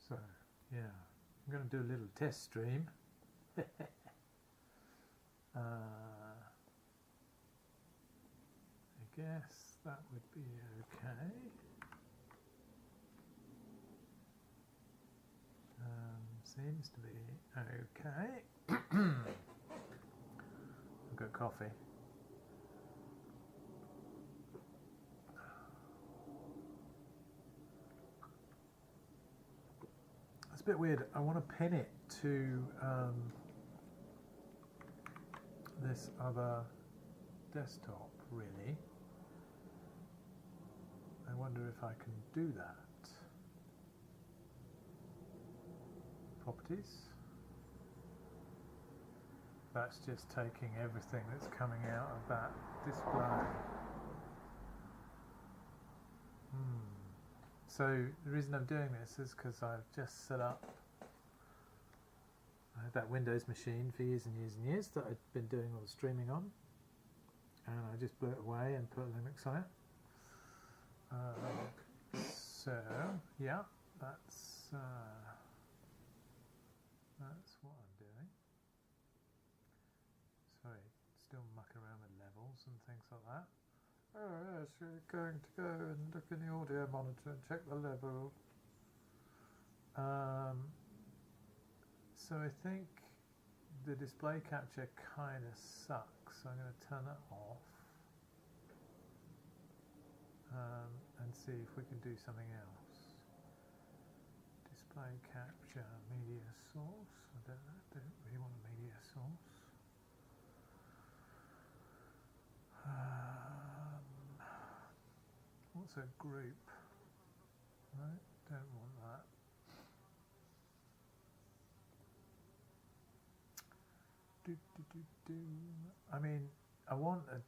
So, yeah, I'm going to do a little test stream. I guess that would be okay. Seems to be okay. I've got coffee. It's a bit weird. I want to pin it to this other desktop, really. I wonder if I can do that. Properties. That's just taking everything that's coming out of that display. So the reason I'm doing this is because I've just set up, I had that Windows machine for years and years and years that I'd been doing all the streaming on, and I just blew it away and put Linux on it. So yeah, that's what I'm doing. Sorry, still mucking around with levels and things like that. Oh yes, you're going to go and look in the audio monitor and check the level. So I think the display capture kind of sucks, so I'm going to turn that off and see if we can do something else. Display capture, media source. I don't really want a media source. What's a group? No, don't want that. I mean, I want a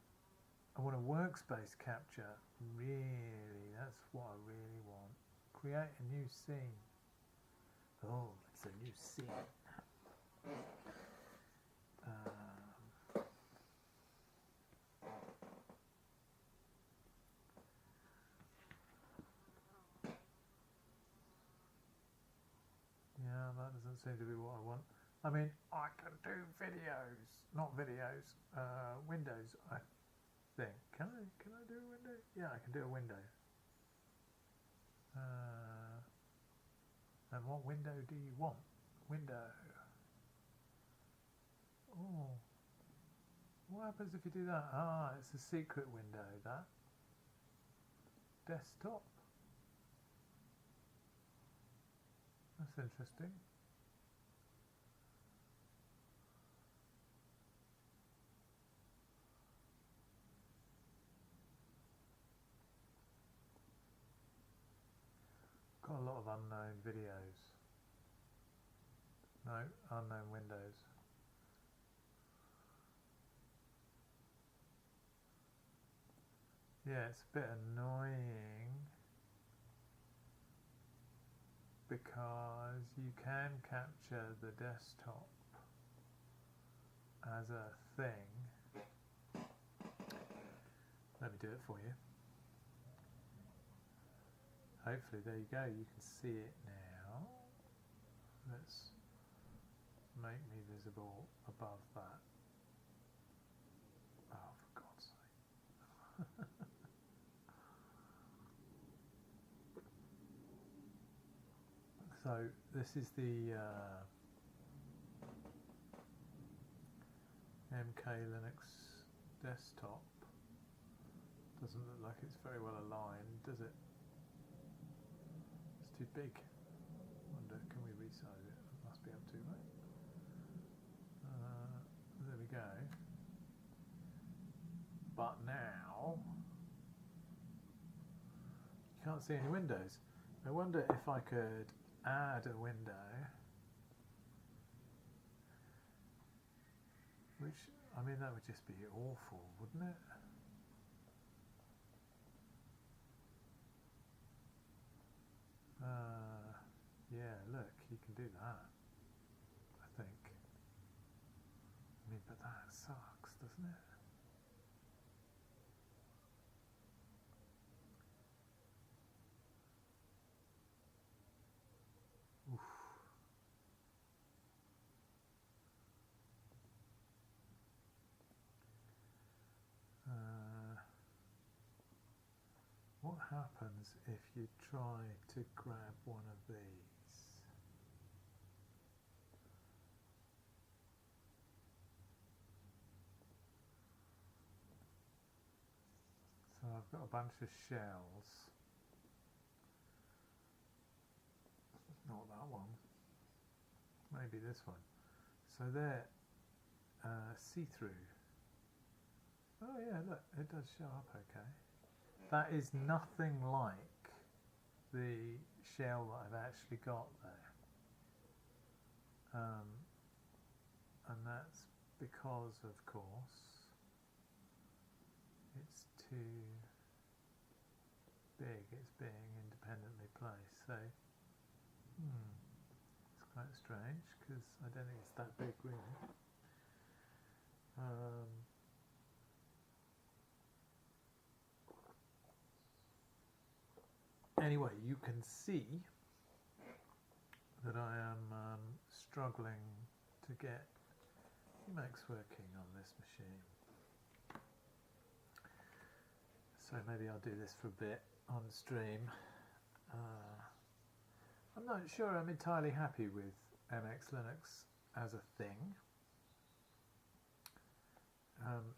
workspace capture. Really, that's what I really want. Create a new scene. Oh, it's a new scene. Yeah, that doesn't seem to be what I want. I mean, I can do videos, not videos, windows, I think. Can I do a window? Yeah, I can do a window. And what window do you want? Window. Oh. What happens if you do that? Ah, it's a secret window, that. Desktop. That's interesting. Got a lot of unknown videos. No, unknown windows. Yeah, it's a bit annoying because you can capture the desktop as a thing. Let me do it for you. Hopefully, there you go, you can see it now. Let's make me visible above that. Oh, for God's sake. So this is the MK Linux desktop. Doesn't look like it's very well aligned, does it? It's too big. Wonder, can we resize it? Must be able to, right? There we go. But now you can't see any windows. I wonder if I could add a window, which, I mean, that would just be awful, wouldn't it? Yeah, look, you can do that, I think. I mean, but that sucks, doesn't it? what happens if you try to grab one of these? So I've got a bunch of shells. Not that one. Maybe this one. So they're see-through. Oh yeah, look, it does show up okay. That is nothing like the shell that I've actually got there. And that's because, of course, it's too big, it's being independently placed. So, it's quite strange because I don't think it's that big really. Anyway, you can see that I am struggling to get Emacs working on this machine. So maybe I'll do this for a bit on stream. I'm not sure I'm entirely happy with MX Linux as a thing.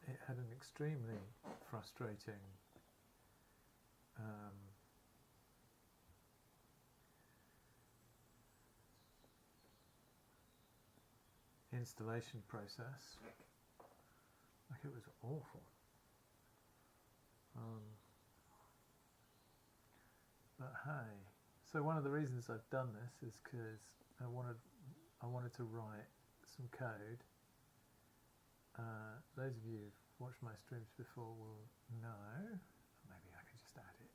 It had an extremely frustrating installation process. Like, it was awful. But hey, so one of the reasons I've done this is because I wanted to write some code. Those of you who've watched my streams before will know. Maybe I could just add it.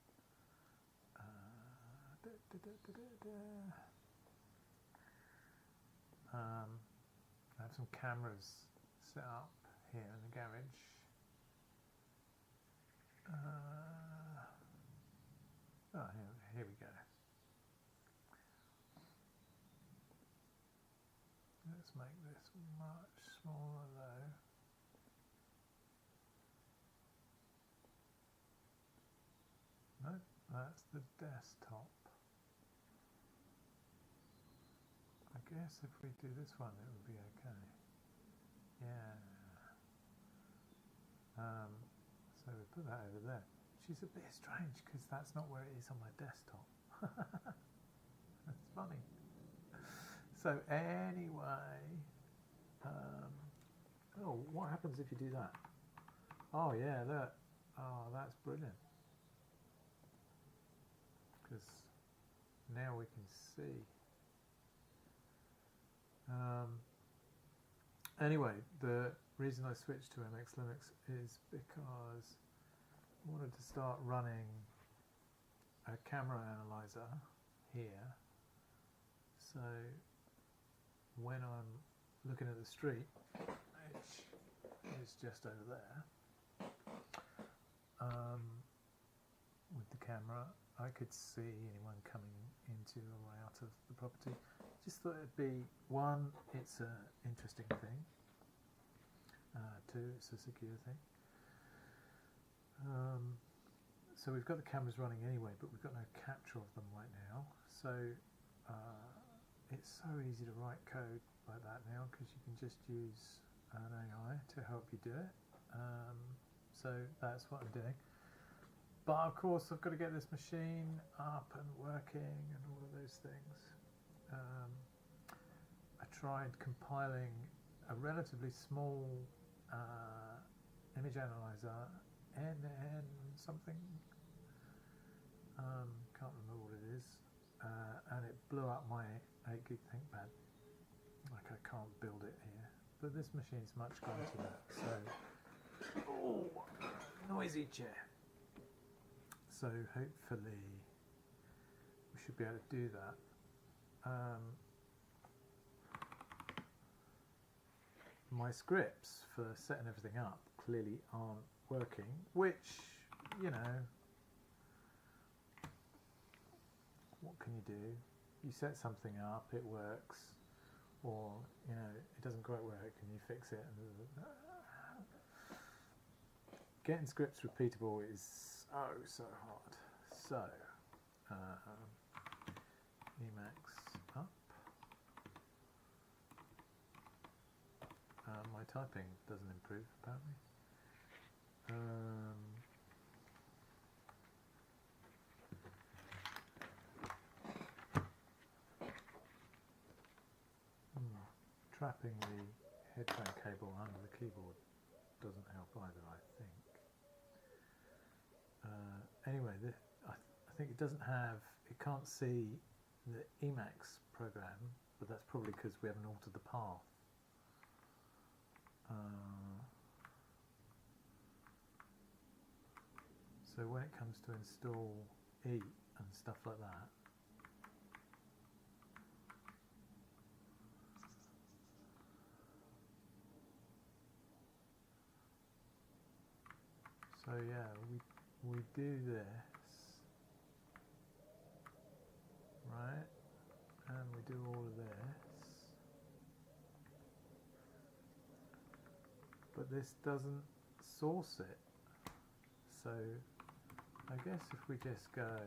I have some cameras set up here in the garage. Here we go. Let's make this much smaller though. No, that's the desktop. I guess if we do this one it would be okay. Yeah. So we put that over there. Which is a bit strange because that's not where it is on my desktop. That's funny. So anyway, oh, what happens if you do that? Oh yeah, look. Oh, that's brilliant. Because now we can see. Anyway, the reason I switched to MX Linux is because I wanted to start running a camera analyzer here. So when I'm looking at the street, which is just over there, with the camera, I could see anyone coming into or out of the property. Just thought it'd be, one, it's an interesting thing, two, it's a secure thing. So we've got the cameras running anyway, but we've got no capture of them right now. So it's so easy to write code like that now because you can just use an AI to help you do it. So that's what I'm doing. But of course I've got to get this machine up and working and all of those things. I tried compiling a relatively small image analyzer, NN something, can't remember what it is, and it blew up my 8 gig ThinkPad. Like, I can't build it here, but this machine's much closer to that. So, oh, noisy chair. So hopefully we should be able to do that. My scripts for setting everything up clearly aren't working, which, you know, what can you do? You set something up, it works, or, you know, it doesn't quite work and you fix it. Getting scripts repeatable is so hard, So, Emacs up. My typing doesn't improve apparently. Trapping the headphone cable under the keyboard doesn't help either, I think. Anyway, I think it doesn't have, it can't see the Emacs program, but that's probably because we haven't altered the path. So when it comes to install E and stuff like that, so yeah, we do this, right, and we do all of this, but this doesn't source it. So I guess if we just go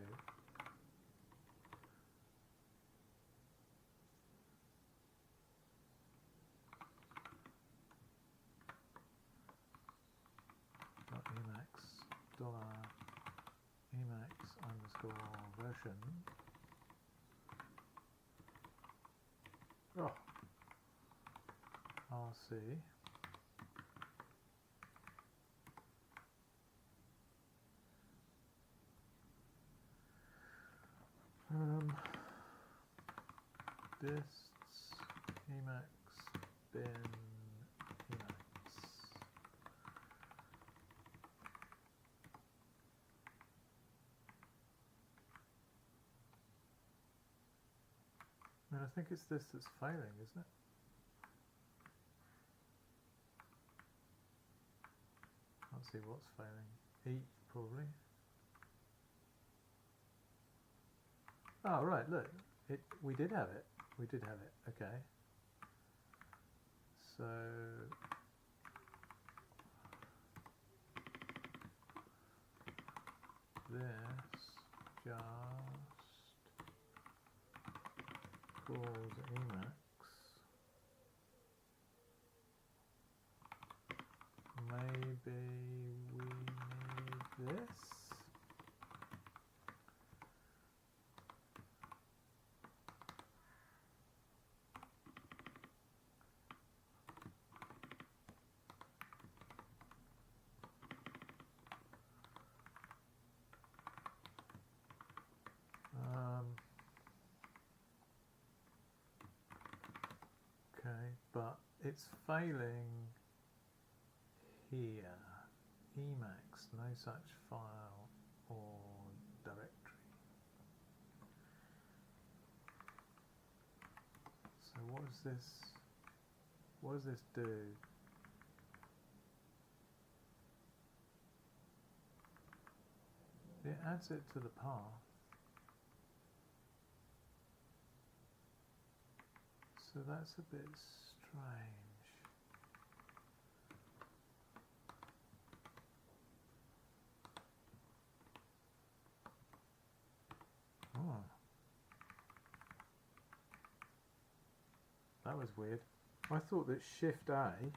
$Emacs_version. Oh, RC. Dists Emacs bin Emacs. And I think it's this that's failing, isn't it? Can't see what's failing. E, probably. Oh, right, look. We did have it. We did have it. Okay. So this just calls Emacs. Maybe we need this. Okay, but it's failing here. Emacs, no such file or directory. So what does this do? It adds it to the path. So that's a bit strange. Oh. That was weird. I thought that Shift A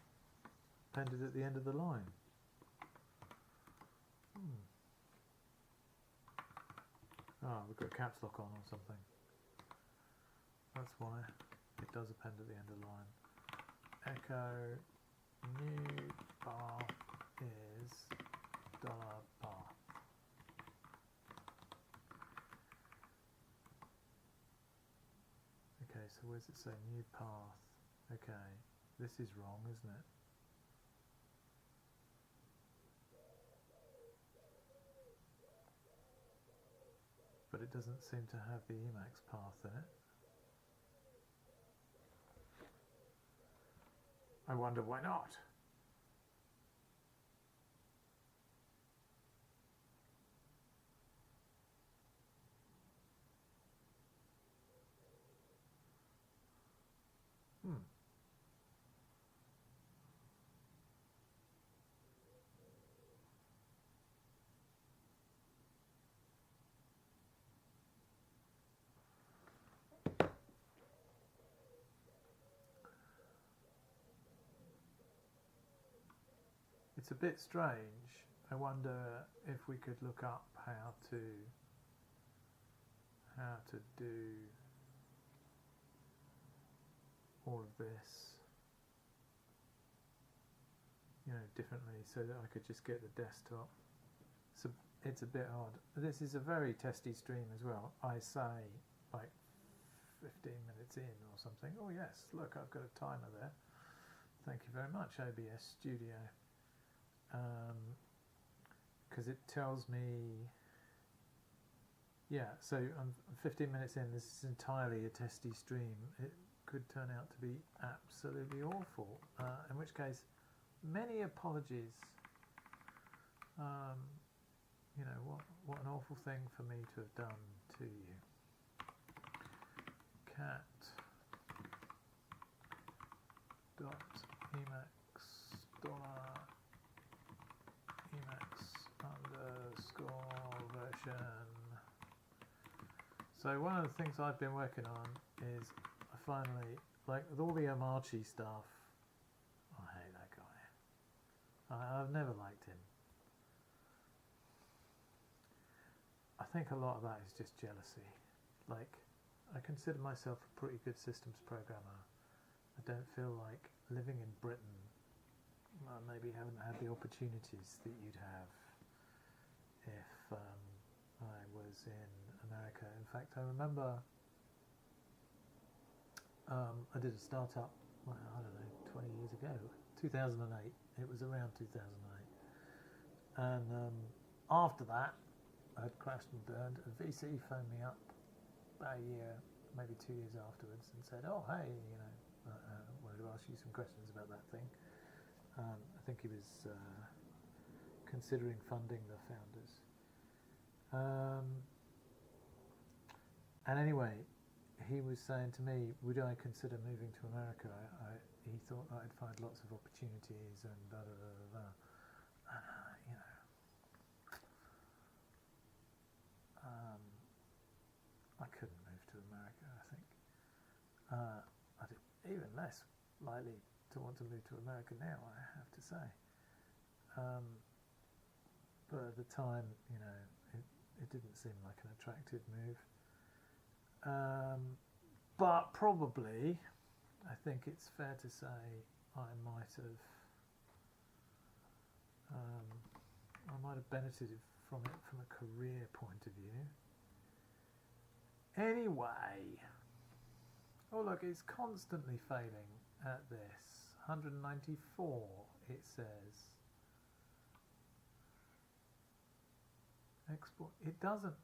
appended at the end of the line. Oh, we've got caps lock on or something. That's why it does append at the end of the line. Echo new path is $path. Okay, so where's it say new path? Okay, this is wrong, isn't it? But it doesn't seem to have the Emacs path in it. I wonder why not. it's a bit strange. I wonder if we could look up how to do all of this, you know, differently, so that I could just get the desktop. So it's a bit odd. This is a very testy stream as well. I say like 15 minutes in or something. Oh yes, look, I've got a timer there. Thank you very much, OBS Studio. Because it tells me, yeah, so I'm 15 minutes in. This is entirely a testy stream. It could turn out to be absolutely awful, in which case, many apologies. You know, what an awful thing for me to have done to you. Cat dot emacs dollar emacs underscore version. So one of the things I've been working on is I finally, like with all the Omarchi stuff, I hate that guy. I've never liked him. I think a lot of that is just jealousy. Like, I consider myself a pretty good systems programmer. I don't feel like living in Britain, well, maybe haven't had the opportunities that you'd have if I was in America. In fact, I remember I did a startup, well, I don't know, 20 years ago, 2008. It was around 2008. And after that, I'd crashed and burned. A VC phoned me up about a year, maybe 2 years afterwards, and said, "Oh, hey, you know, wanted to ask you some questions about that thing." I think he was considering funding the founders. And anyway, he was saying to me, "Would I consider moving to America?" He thought that I'd find lots of opportunities and da da da da. And, you know. I couldn't move to America, I think. I'd even less likely to want to move to America now, I have to say. But at the time, you know, it didn't seem like an attractive move. But probably, I think it's fair to say I might have benefited from it from a career point of view. Anyway, oh look, it's constantly failing at this. 194, it says. Export. It doesn't.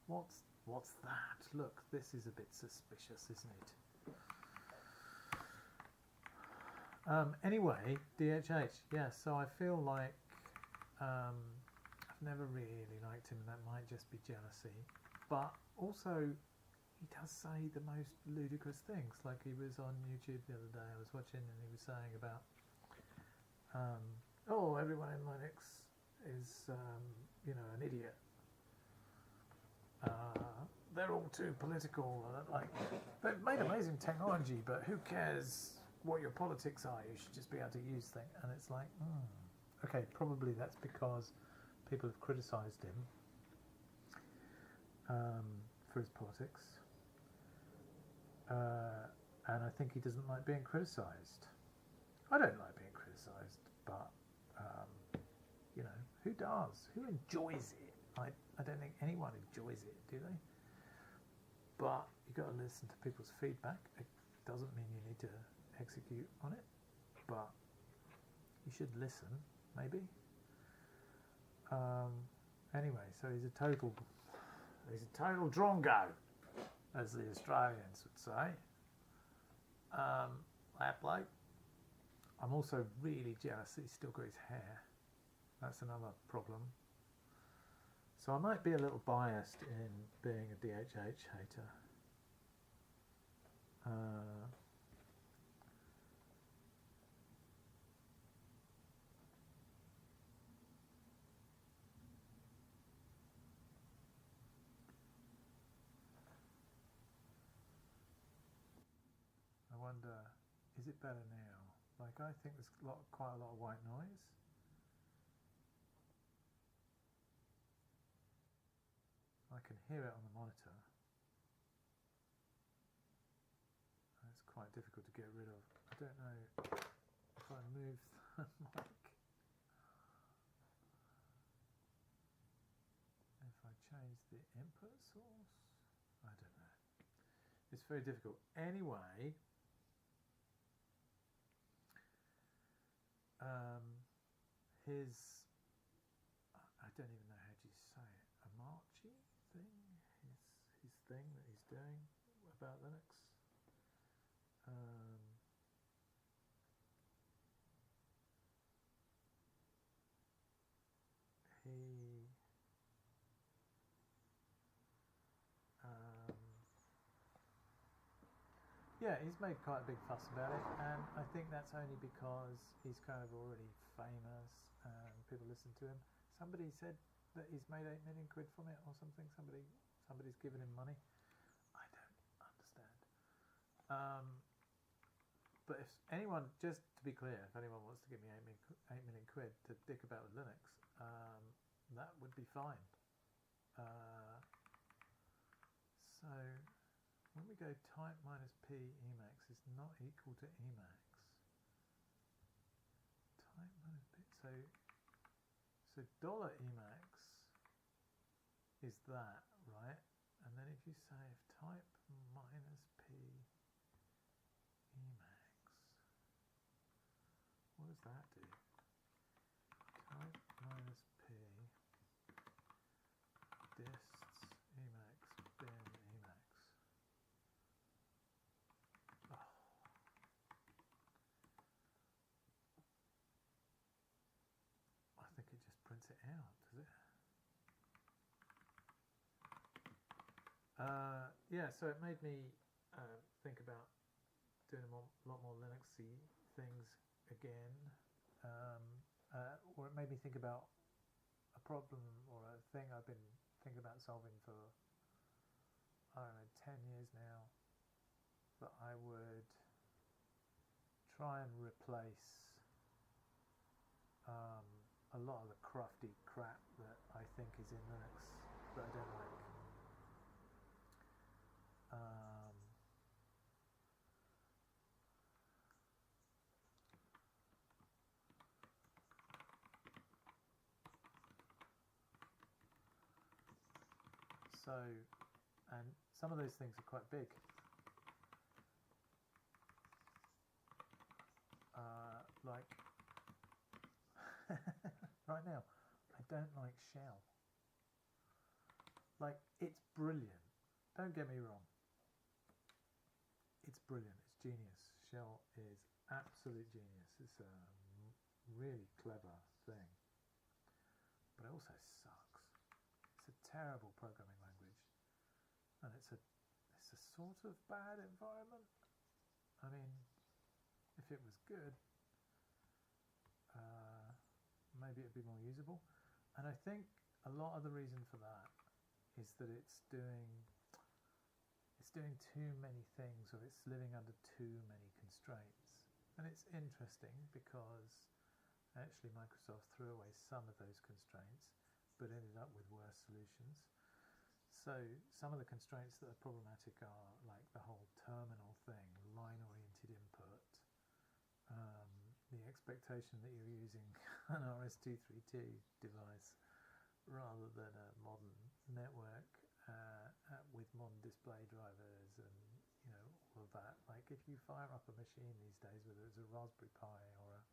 What's that? Look, this is a bit suspicious, isn't it? Anyway, DHH. Yes, so I feel like I've never really liked him, and that might just be jealousy. But also, he does say the most ludicrous things. Like he was on YouTube the other day, I was watching, and he was saying about, oh, everyone in Linux is, you know, an idiot. They're all too political. Like, they've made amazing technology, but who cares what your politics are? You should just be able to use things. And it's like, okay, probably that's because people have criticised him for his politics, and I think he doesn't like being criticised. I don't like being criticised, but you know, who does? Who enjoys it? I don't think anyone enjoys it, do they? But you've got to listen to people's feedback. It doesn't mean you need to execute on it, but you should listen, maybe. Anyway, so he's a total drongo, as the Australians would say. That bloke. I'm also really jealous that he's still got his hair. That's another problem. So I might be a little biased in being a DHH hater. I wonder, is it better now? Like, I think there's quite a lot of white noise. I can hear it on the monitor. It's quite difficult to get rid of. I don't know if I move the mic. If I change the input source, I don't know. It's very difficult. Anyway, his, I don't even know how to say it, Amarchi thing, his thing that he's doing about Linux. Yeah, he's made quite a big fuss about it, and I think that's only because he's kind of already famous and people listen to him. Somebody said that he's made 8 million quid from it or something. Somebody's given him money. I don't understand. But if anyone, just to be clear, if anyone wants to give me 8 million quid to dick about with Linux, that would be fine. So when we go type minus p Emacs is not equal to Emacs. Type minus p, so dollar Emacs is that, right? And then if you say if type minus p Emacs, what does that do? Type minus p dists Emacs bin Emacs. Oh. I think it just prints it out, does it? Yeah, so it made me think about doing a lot more Linuxy things again, or it made me think about a problem or a thing I've been thinking about solving for, I don't know, 10 years now, that I would try and replace a lot of the crufty crap that I think is in Linux that I don't like. So, and some of those things are quite big. Like, right now, I don't like Shell. Like, it's brilliant. Don't get me wrong. It's brilliant. It's genius. Shell is absolute genius. It's a really clever thing. But it also sucks. It's a terrible programming language. And it's a sort of bad environment. I mean, if it was good, maybe it'd be more usable. And I think a lot of the reason for that is that it's doing too many things, or it's living under too many constraints. And it's interesting because actually Microsoft threw away some of those constraints but ended up with worse solutions. So some of the constraints that are problematic are like the whole terminal thing, line-oriented input, the expectation that you're using an RS-232 device rather than a modern network with modern display drivers, and all of that. Like if you fire up a machine these days, whether it's a Raspberry Pi or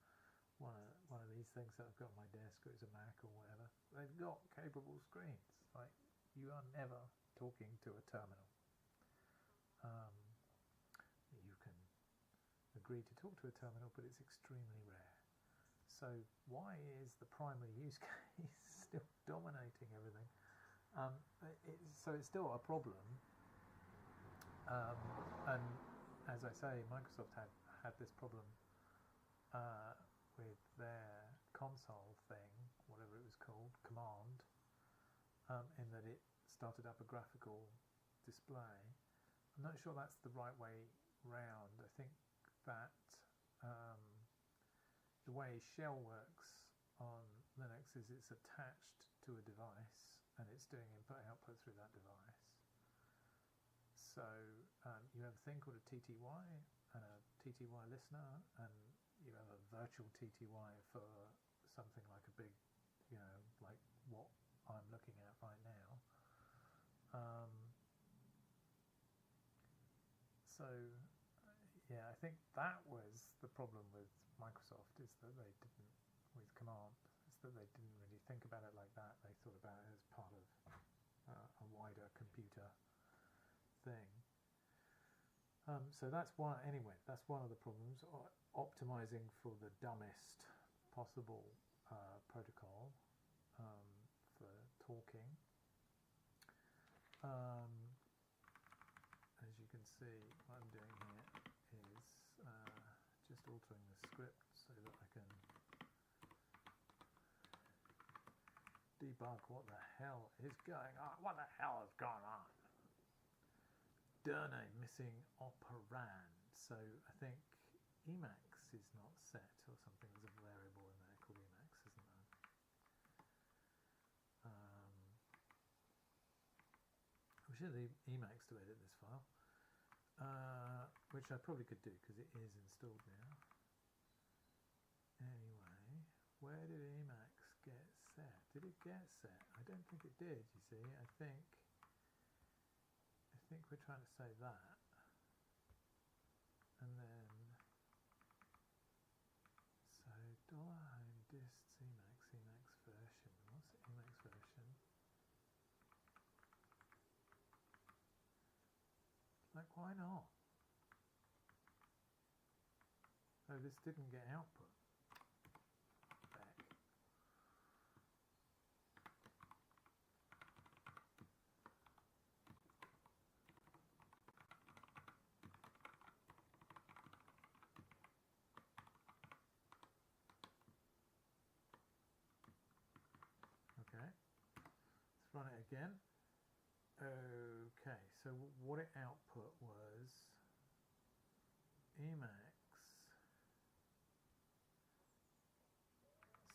one of these things that I've got on my desk, or it's a Mac or whatever, they've got capable screens. Like you are never talking to a terminal. You can agree to talk to a terminal, but it's extremely rare. So why is the primary use case still dominating everything? So it's still a problem. And as I say, Microsoft had this problem with their console thing, whatever it was called, Command, in that it started up a graphical display. I'm not sure that's the right way round. I think that the way shell works on Linux is it's attached to a device and it's doing input-output through that device. So you have a thing called a TTY and a TTY listener, and you have a virtual TTY for something like a big, like what I'm looking at right now. So yeah, I think that was the problem with Microsoft, is that they didn't, with command, is that they didn't really think about it like that. They thought about it as part of a wider computer thing. So that's one, anyway, that's one of the problems, optimizing for the dumbest possible protocol for talking. As you can see, what I'm doing here is just altering the script so that I can debug what the hell is going on. What the hell is going on? Derne missing operand. So I think Emacs is not set or something. There's a variable in there called Emacs, isn't there? We should leave Emacs to edit this file, which I probably could do because it is installed now. Anyway, where did Emacs get set? Did it get set? I don't think it did, you see. I think we're trying to say that. And then, so $home dists Emacs version. What's the Emacs version? Like, why not? Oh, this didn't get output back. Okay, let's run it again. Okay, so what it output was Emacs.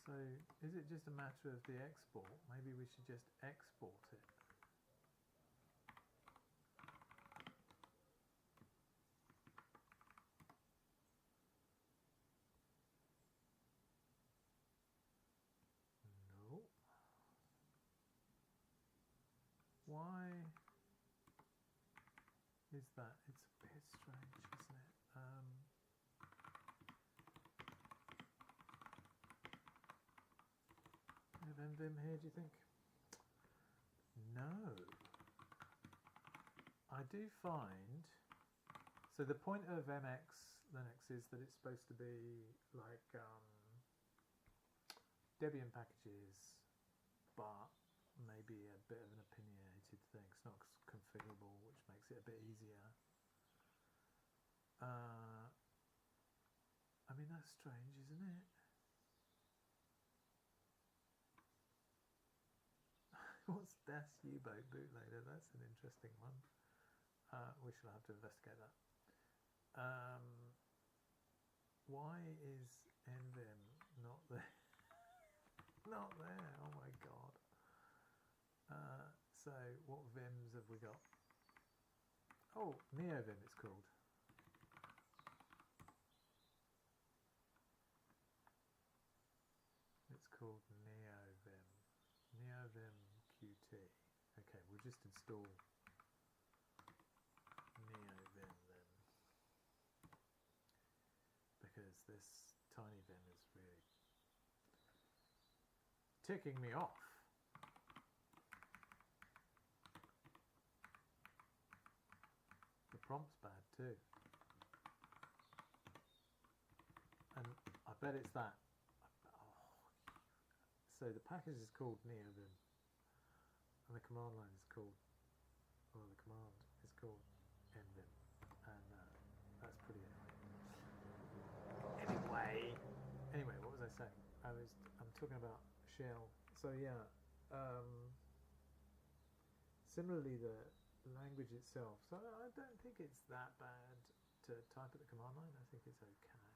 So is it just a matter of the export? Maybe we should just export it. No. Why is that? It's a bit strange, isn't it? Have mvim here, do you think? No. I do find, so the point of MX Linux is that it's supposed to be like Debian packages, but maybe a bit of an opinionated thing. It's not configurable, which makes it a bit easier. I mean, that's strange, isn't it? What's Das U-boat bootloader? That's an interesting one. We shall have to investigate that. Why is nvim not there? Not there, oh my god. So what vims have we got? Oh, NeoVim it's called. It's called NeoVim. NeoVim Qt. Okay, we'll just install NeoVim then, because this tiny vim is really ticking me off. The prompt's bad too. And I bet it's that. So the package is called NeoVim, and the command line is called, or the command is called nvim, and that's pretty annoying. Anyway, what was I saying? I'm talking about shell. So yeah, similarly the language itself. So I don't think it's that bad to type at the command line. I think it's okay.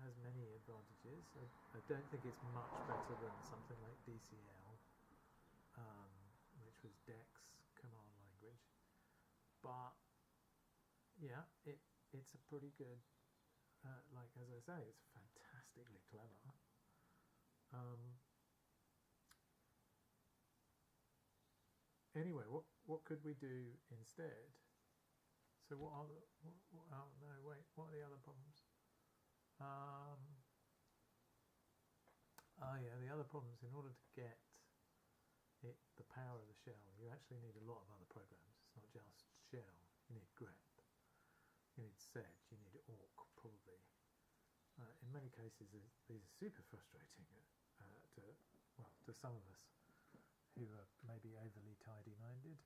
has many advantages. I don't think it's much better than something like DCL, which was DEX command language. But yeah, it's a pretty good, like as I say, it's fantastically clever. Anyway, what could we do instead? So what are the, oh no, wait, what are the other problems? Oh yeah, the other problems, in order to get the power of the shell, you actually need a lot of other programs. It's not just shell. You need grep, you need sedge, you need awk probably. In many cases, these are super frustrating to some of us who are maybe overly tidy-minded.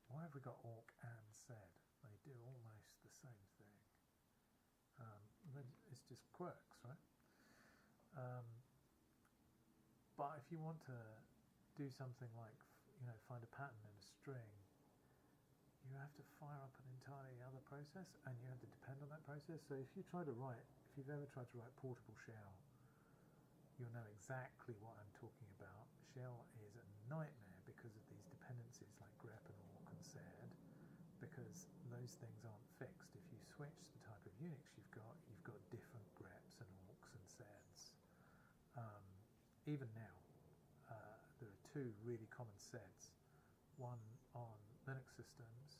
Why have we got awk and sed? They do almost the same thing. It's just quirks, right? But if you want to do something like, find a pattern in a string, you have to fire up an entirely other process, and you have to depend on that process. So if you've ever tried to write portable shell, you'll know exactly what I'm talking about. Shell is a nightmare because of these dependencies like grep and awk and sed, because those things aren't fixed. If you switch the type of Unix you've got different greps and awks and seds. Even now, there are two really common seds. One on Linux systems,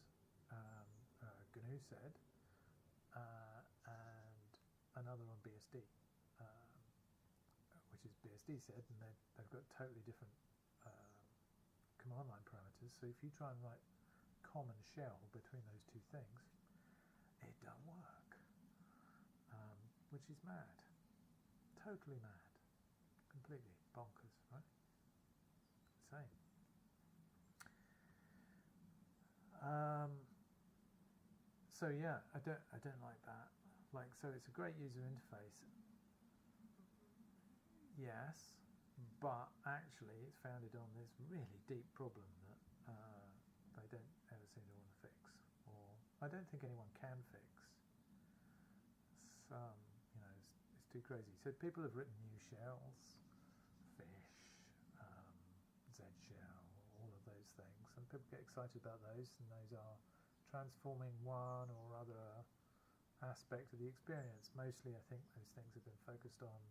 GNU sed, and another on BSD, which is BSD sed, and they've got totally different command line parameters. So if you try and write common shell between those two things, it don't work, which is mad, totally mad, completely bonkers, right? Insane. So yeah, I don't like that. Like, so it's a great user interface, yes, but actually it's founded on this really deep problem that they don't ever seem to want to fix, or I don't think anyone can fix. It's too crazy. So people have written new shells, fish, Z shell, all of those things, and people get excited about those, and those are transforming one or other aspect of the experience. Mostly I think those things have been focused on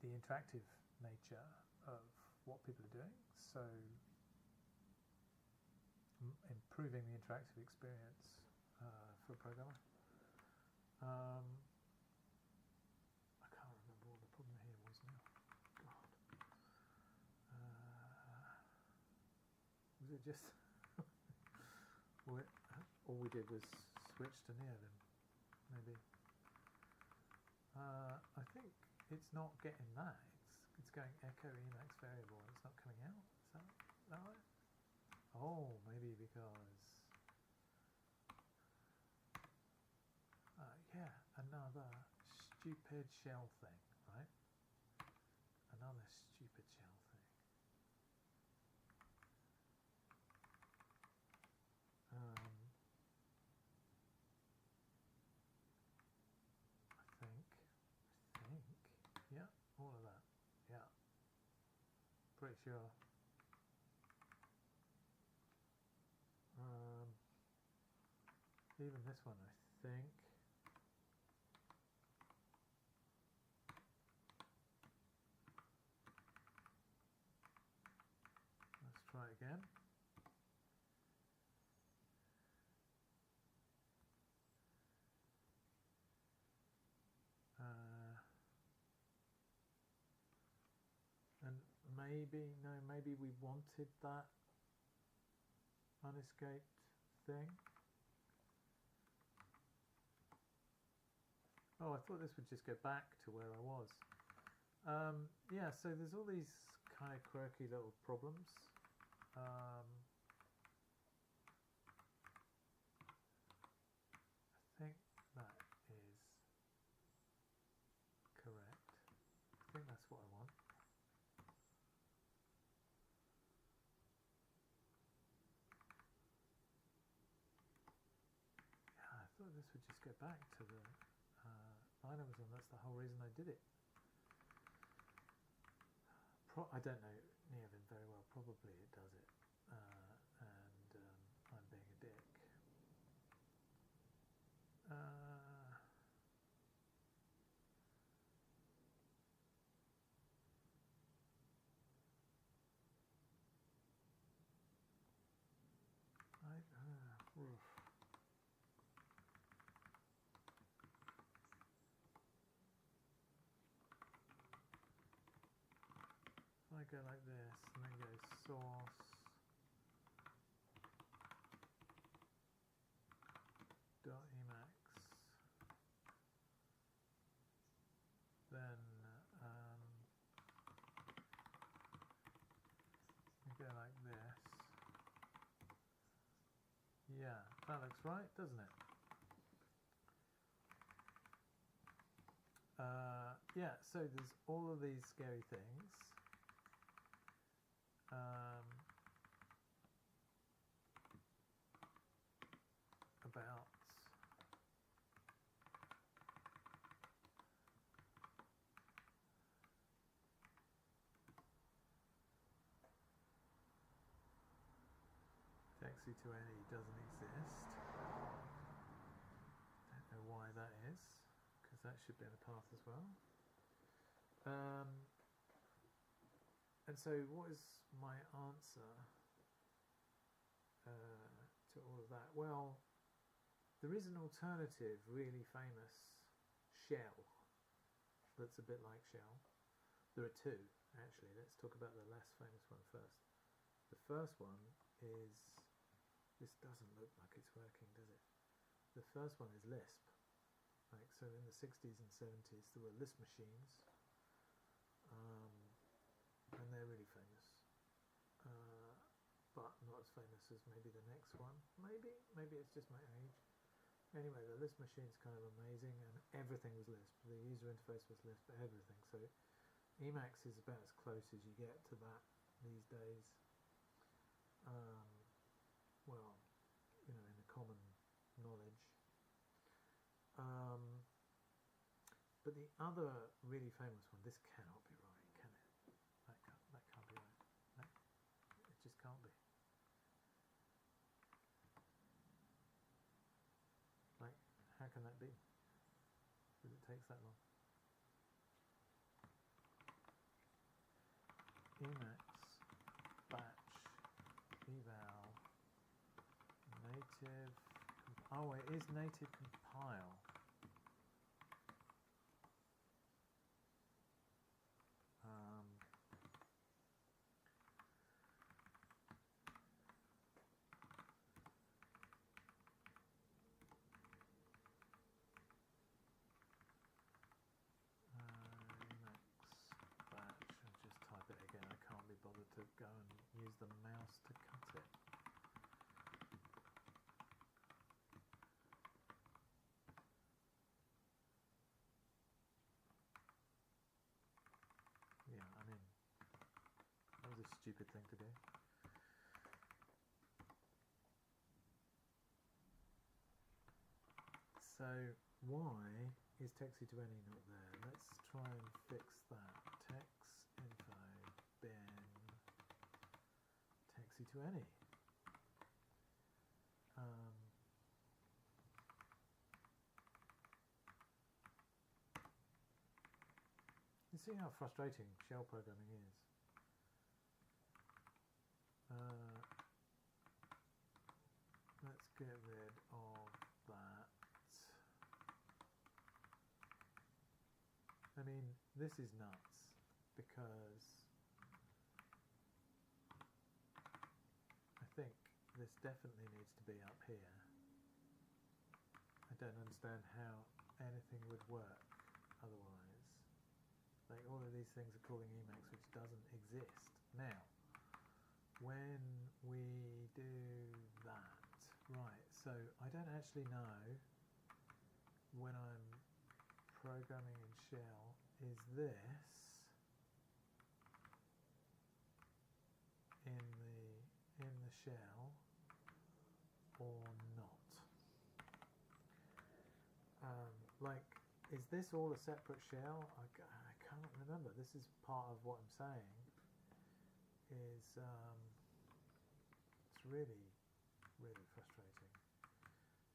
the interactive nature of what people are doing, so improving the interactive experience for a programmer. I can't remember what the problem here was now. God. Was it just all we did was switch to neolib, maybe? I think it's not getting that. It's going echo Emacs variable. It's not coming out. Is that right? Oh, maybe because yeah, another stupid shell thing, right? Another stupid shell thing. I think, yeah, all of that, yeah, pretty sure. Even this one, I think. Let's try again. And maybe we wanted that unescaped thing. Oh, I thought this would just go back to where I was. Yeah, so there's all these kind of quirky little problems. I think that is correct. I think that's what I want. thought this would just go back to the line I was on. That's the whole reason I did it. I don't know Neovin very well. Probably it does it, and I'm being a dick. If I go like this and then go source dot emacs, then we go like this. Yeah, that looks right, doesn't it? Yeah, so there's all of these scary things. About taxi to any doesn't exist. Don't know why that is, because that should be in the path as well. And so what is my answer to all of that? Well, there is an alternative really famous shell that's a bit like shell. There are two, actually. Let's talk about the less famous one first. The first one is, this doesn't look like it's working, does it? The first one is Lisp. Like, so in the 60s and 70s there were Lisp machines, and they're really famous, but not as famous as maybe the next one. Maybe it's just my age. Anyway, the Lisp machine's kind of amazing, and everything was Lisp. The user interface was Lisp, everything. So Emacs is about as close as you get to that these days. Well, you know, in the common knowledge. But the other really famous one, this cannot be right, can it? That can't be right. No, it just can't be. Like, how can that be? Because it takes that long. Emacs batch eval native. Oh, it is native compile. Again, I can't be bothered to go and use the mouse to cut it. Yeah, I mean, that was a stupid thing to do. So why is taxi to any not there? Let's try and fix that. Tex info bin taxi to any. You see how frustrating shell programming is. Let's get rid of that. I mean, this is nuts, because I think this definitely needs to be up here. I don't understand how anything would work otherwise. Like, all of these things are calling Emacs, which doesn't exist. Now, when we do that, right, so I don't actually know when I'm programming in shell, is this in the shell or not? like, is this all a separate shell? I can't remember. This is part of what I'm saying. Is it's really frustrating.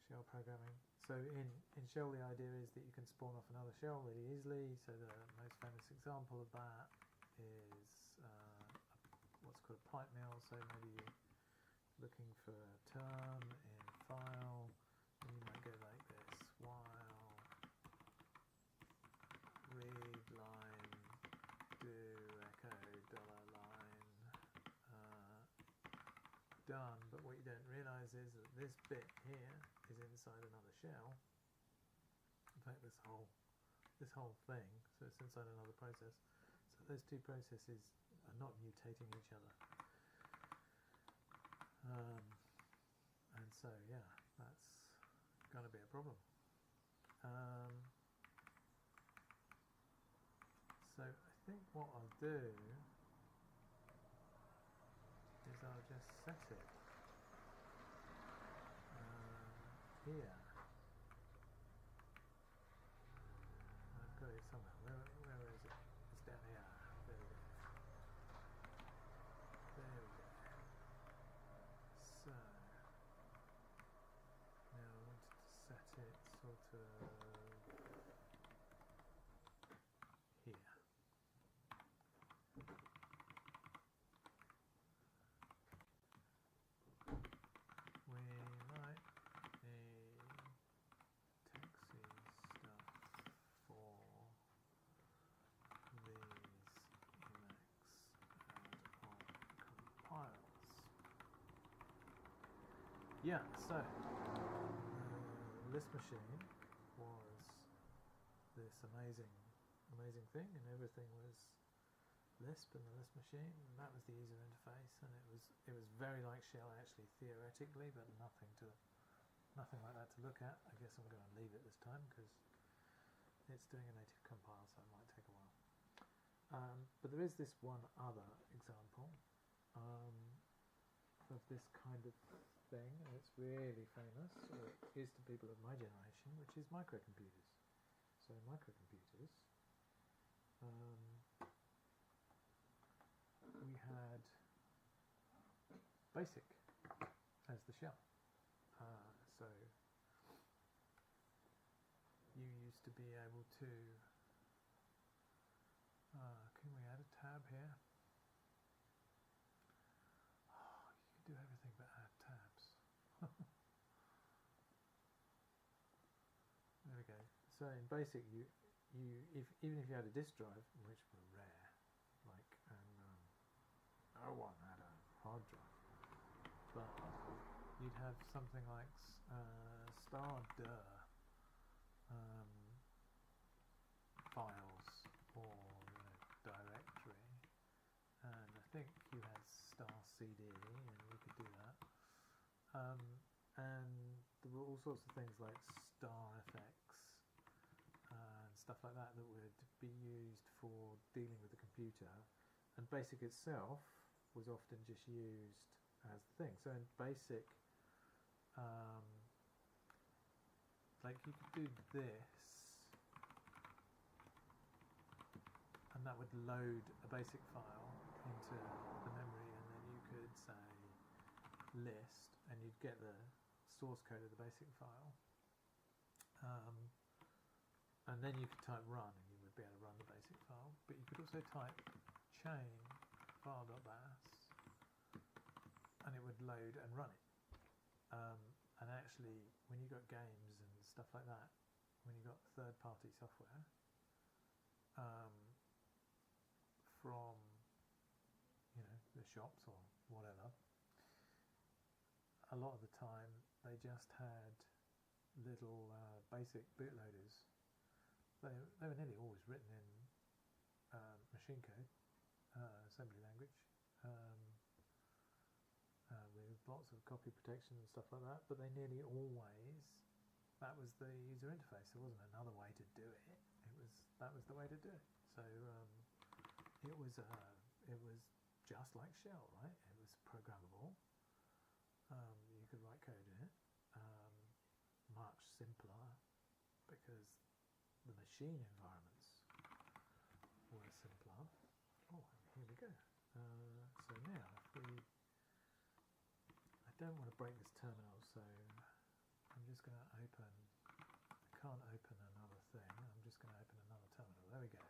Shell programming. So in shell, the idea is that you can spawn off another shell really easily. So the most famous example of that is what's called a pipe mill. So maybe you're looking for a term in file, and you might go like this: while read line do echo $line done. But what you don't realize is that this bit here is inside another shell. In fact, this whole thing, so it's inside another process. So those two processes are not mutating each other. And so yeah, that's going to be a problem. So I think what I'll do is I'll just set it here. I've got it somewhere. Where is it? It's down here. There we go. There we go. So now I wanted to set it sort of here. We might need taxi stuff for these Emacs and on compiles. Yeah, so this machine was this amazing thing, and everything was Lisp and the Lisp machine, and that was the user interface, and it was very like shell actually theoretically, but nothing like that to look at. I guess I'm going to leave it this time because it's doing a native compile, so it might take a while. But there is this one other example of this kind of thing, and it's really famous, or it is to people of my generation, which is microcomputers. So microcomputers, we had BASIC as the shell. So you used to be able to, can we add a tab here? Oh, you can do everything but add tabs. There we go. So in BASIC, even if you had a disk drive, which were rare, like, and no one had a hard drive, but you'd have something like star-dir files or directory, and I think you had star-cd, and you could do that. And there were all sorts of things like StarFX and stuff like that that would be used for dealing with the computer, and BASIC itself was often just used as the thing. So in BASIC, like you could do this, and that would load a BASIC file into the memory, and then you could say list, and you'd get the source code of the BASIC file, and then you could type run, and you would be able to run the BASIC file. But you could also type chain file.bas, and it would load and run it. And actually, when you got games and stuff like that, when you got third-party software from the shops or whatever, a lot of the time they just had little BASIC bootloaders. They were nearly always written in machine code, assembly language, with lots of copy protection and stuff like that, but they nearly always, that was the user interface. There wasn't another way to do it. That was the way to do it. So it was just like shell, right? It was programmable. You could write code in it, much simpler, because the machine environments were simpler. Oh, here we go. So now if we, I don't want to break this terminal, so I'm just going to open, I can't open another thing, I'm just going to open another terminal. There we go.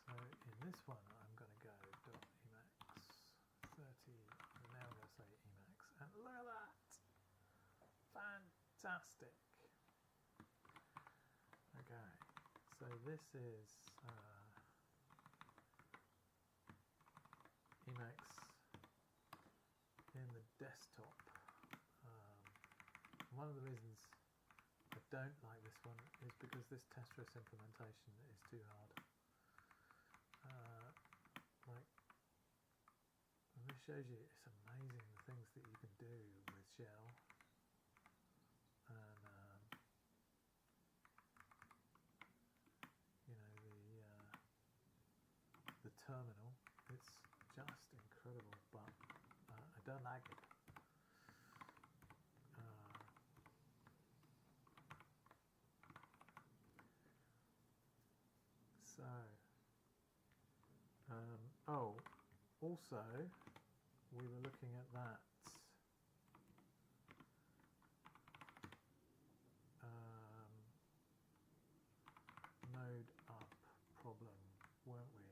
So in this one I'm going to go .emacs 30, and now I'm going to say Emacs, and look at that! Fantastic! Okay, so this is Emacs in the desktop. One of the reasons I don't like this one is because this test-stress implementation is too hard. Like, this shows you, it's amazing the things that you can do with shell, and you know, the terminal, it's just incredible, but I don't like it. So, oh, also, we were looking at that node up problem, weren't we?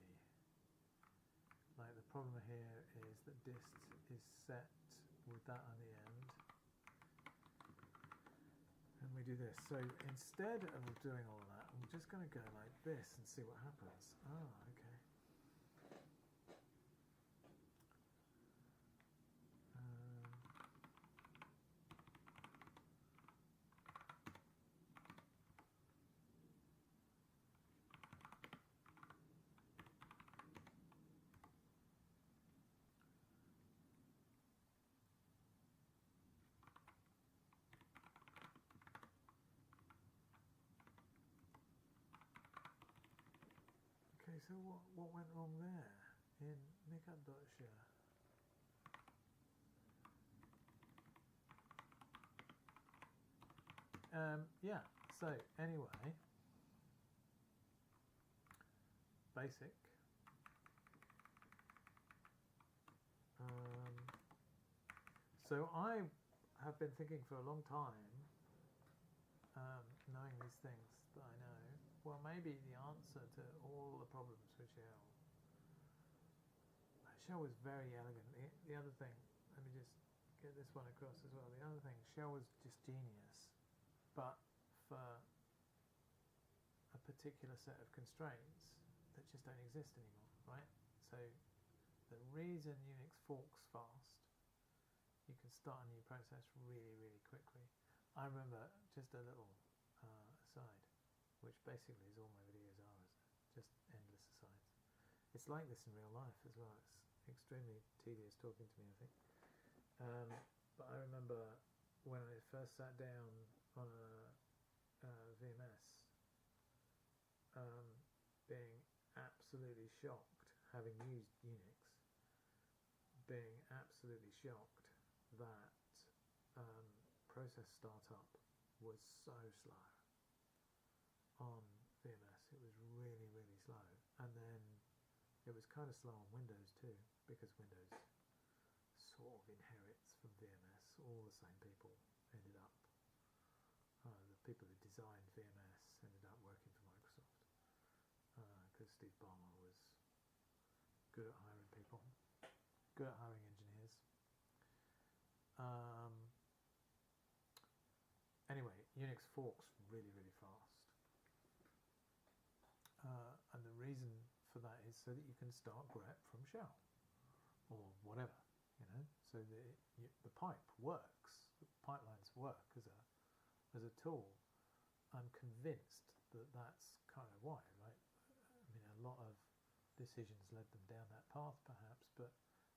Like, the problem here is that dist is set with that on the end, and we do this. So instead of doing all that, I'm just going to go like this and see what happens. Oh, okay. Okay, so what went wrong there in mikup.share? Yeah, so anyway, basic. So I have been thinking for a long time, knowing these things that I know, well, maybe the answer to all the problems with Shell was very elegant. The other thing, let me just get this one across as well. The other thing, Shell was just genius, but for a particular set of constraints that just don't exist anymore, right? So the reason Unix forks fast, you can start a new process really, really quickly. I remember just a little aside, which basically is all my videos are, isn't it? Just endless asides. It's like this in real life as well. It's extremely tedious talking to me, I think. But I remember when I first sat down on a VMS, being absolutely shocked, having used Unix, being absolutely shocked that process startup was so slow on VMS. It was really, really slow. And then it was kind of slow on Windows too, because Windows sort of inherits from VMS. All the same people ended up, the people who designed VMS ended up working for Microsoft, because Steve Ballmer was good at hiring people, good at hiring engineers. Anyway, Unix forks really, really fast. And the reason for that is so that you can start grep from shell or whatever, you know. So the pipe works. The pipelines work as a tool. I'm convinced that that's kind of why, right? I mean, a lot of decisions led them down that path, perhaps, but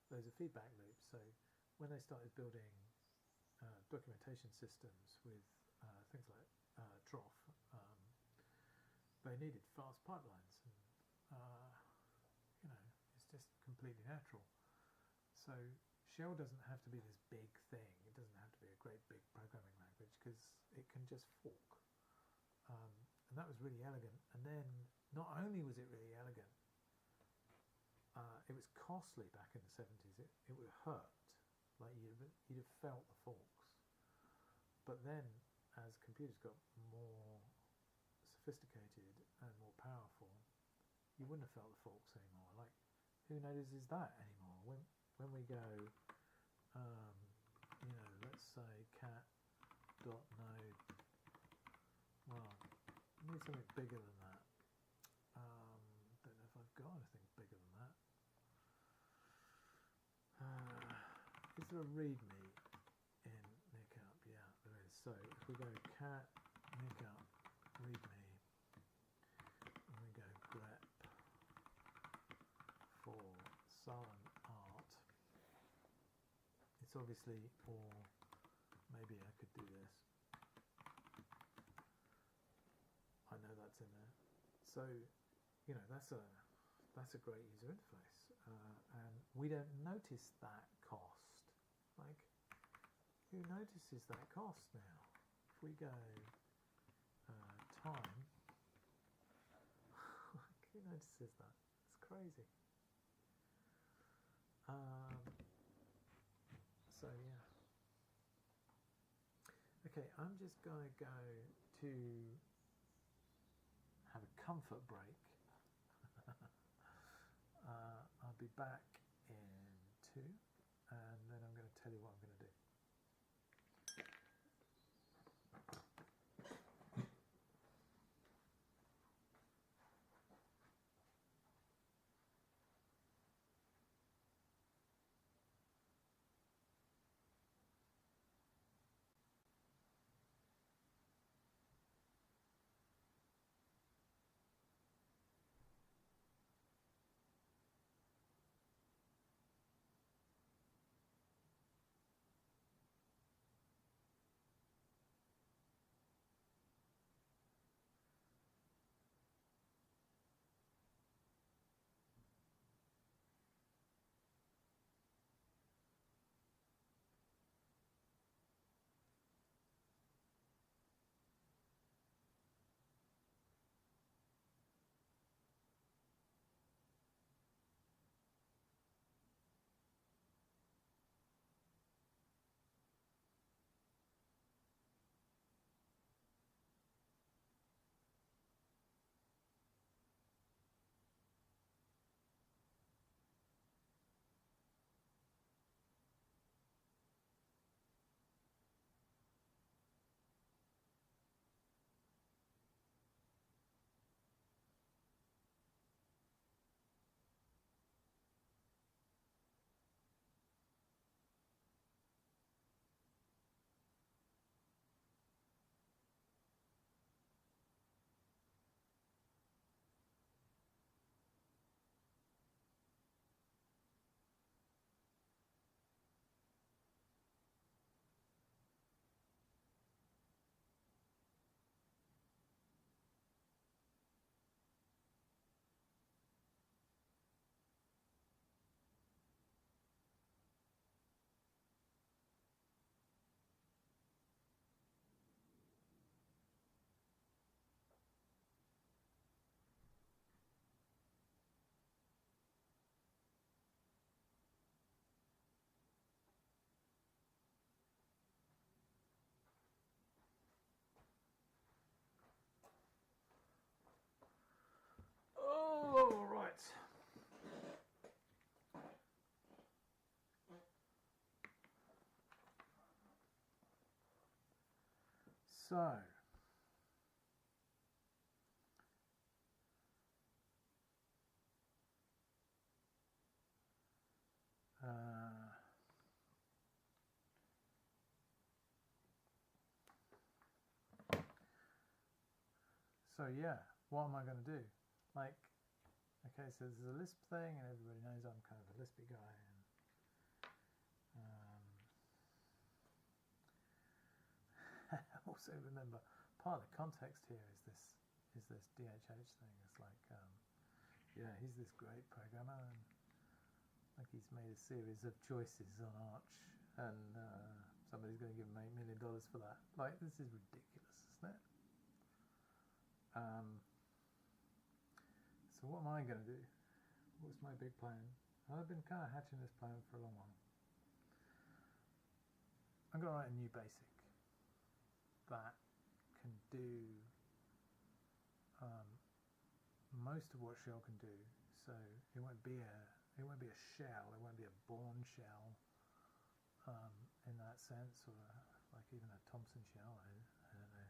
there's a feedback loop. So when they started building documentation systems with things like Trough, they needed fast pipelines, and you know, it's just completely natural. So Shell doesn't have to be this big thing. It doesn't have to be a great big programming language, because it can just fork. and that was really elegant. And then not only was it really elegant, it was costly back in the 70s. It would hurt, like you'd have felt the forks. But then, as computers got more sophisticated and more powerful, you wouldn't have felt the forks anymore. Like, who notices that anymore? When we go, you know, let's say cat.node. Well, I need something bigger than that. Don't know if I've got anything bigger than that. Is there a README in Nickup? Yeah, there is. So if we go cat Nickup README, and we go grep for silent art, it's obviously, or maybe I could do this. I know that's in there. So, you know, that's a great user interface, and we don't notice that cost. Like, who notices that cost now? If we go time, who notices that? It's crazy. So yeah. Okay, I'm just going to go to have a comfort break. I'll be back in 2, and then I'm going to tell you what I'm going to do. Oh, right. So, yeah, what am I going to do? Like, okay, so there's a Lisp thing, and everybody knows I'm kind of a Lispy guy. And also remember, part of the context here is this DHH thing. It's like, yeah, he's this great programmer, and like he's made a series of choices on Arch, and somebody's going to give him $8 million for that. Like, this is ridiculous, isn't it? So what am I going to do? What's my big plan? I've been kind of hatching this plan for a long while. I'm going to write a new basic that can do most of what shell can do. So it won't be a shell. It won't be a born shell in that sense, or like even a Thompson shell. I don't know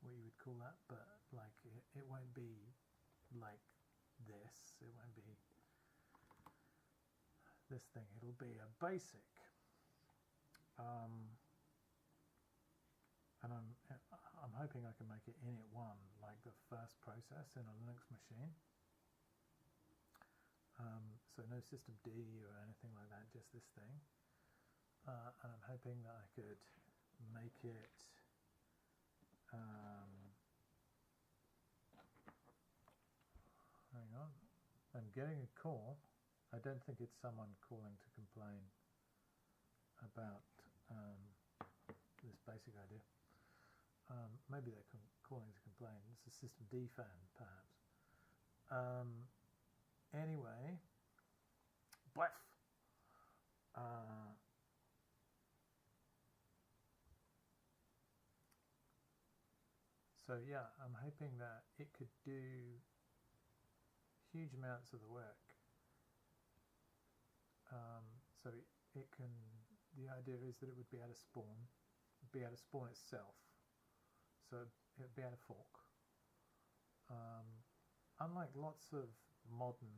what you would call that, but like it won't be like this. It won't be this thing. It'll be a basic. And I'm hoping I can make it init1, like the first process in a Linux machine. So no systemd or anything like that, just this thing. And I'm hoping that I could make it hang on. I'm getting a call. I don't think it's someone calling to complain about this basic idea. Maybe they're calling to complain. It's a systemd fan, perhaps. Anyway, blef. So yeah, I'm hoping that it could do huge amounts of the work. So it can. The idea is that it would be able to spawn itself. So it would be able to fork. Unlike lots of modern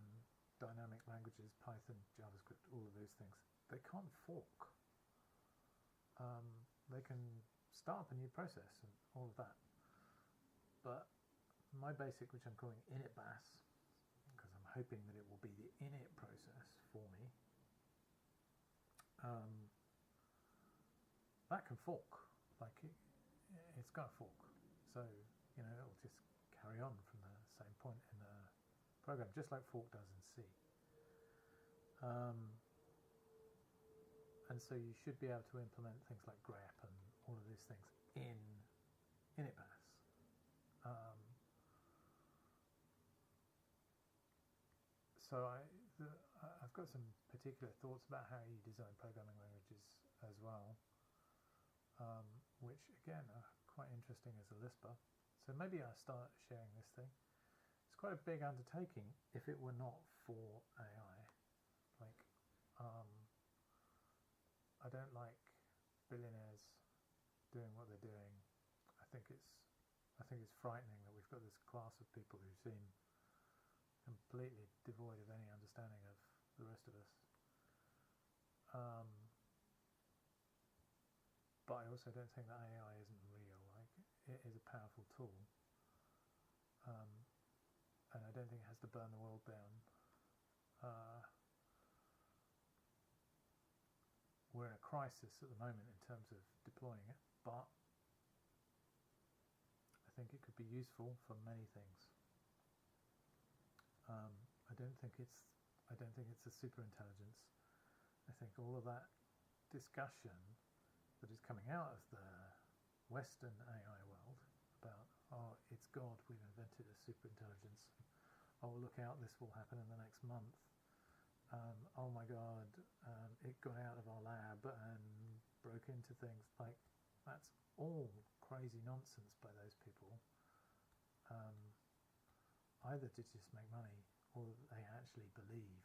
dynamic languages, Python, JavaScript, all of those things, they can't fork. They can start up a new process and all of that. But my basic, which I'm calling initBas, because I'm hoping that it will be the init process for me, that can fork. Like it's going to fork. So, you know, it'll just carry on from the same point in the program, just like fork does in C. And so you should be able to implement things like grep and all of these things in initBas. So I've got some particular thoughts about how you design programming languages as well, which again are quite interesting as a Lisper. So maybe I'll start sharing this thing. It's quite a big undertaking if it were not for AI. Like, I don't like billionaires doing what they're doing. I think it's frightening that we've got this class of people who seem completely devoid of any understanding of the rest of us. But I also don't think that AI isn't real. Like, it is a powerful tool, and I don't think it has to burn the world down. We're in a crisis at the moment in terms of deploying it, but I think it could be useful for many things. I don't think it's a super intelligence. I think all of that discussion that is coming out of the Western AI world about, oh, it's God, we've invented a super intelligence. Oh, look out, this will happen in the next month. Oh my God, it got out of our lab and broke into things. Like, that's all crazy nonsense by those people. Either to just make money, or that they actually believe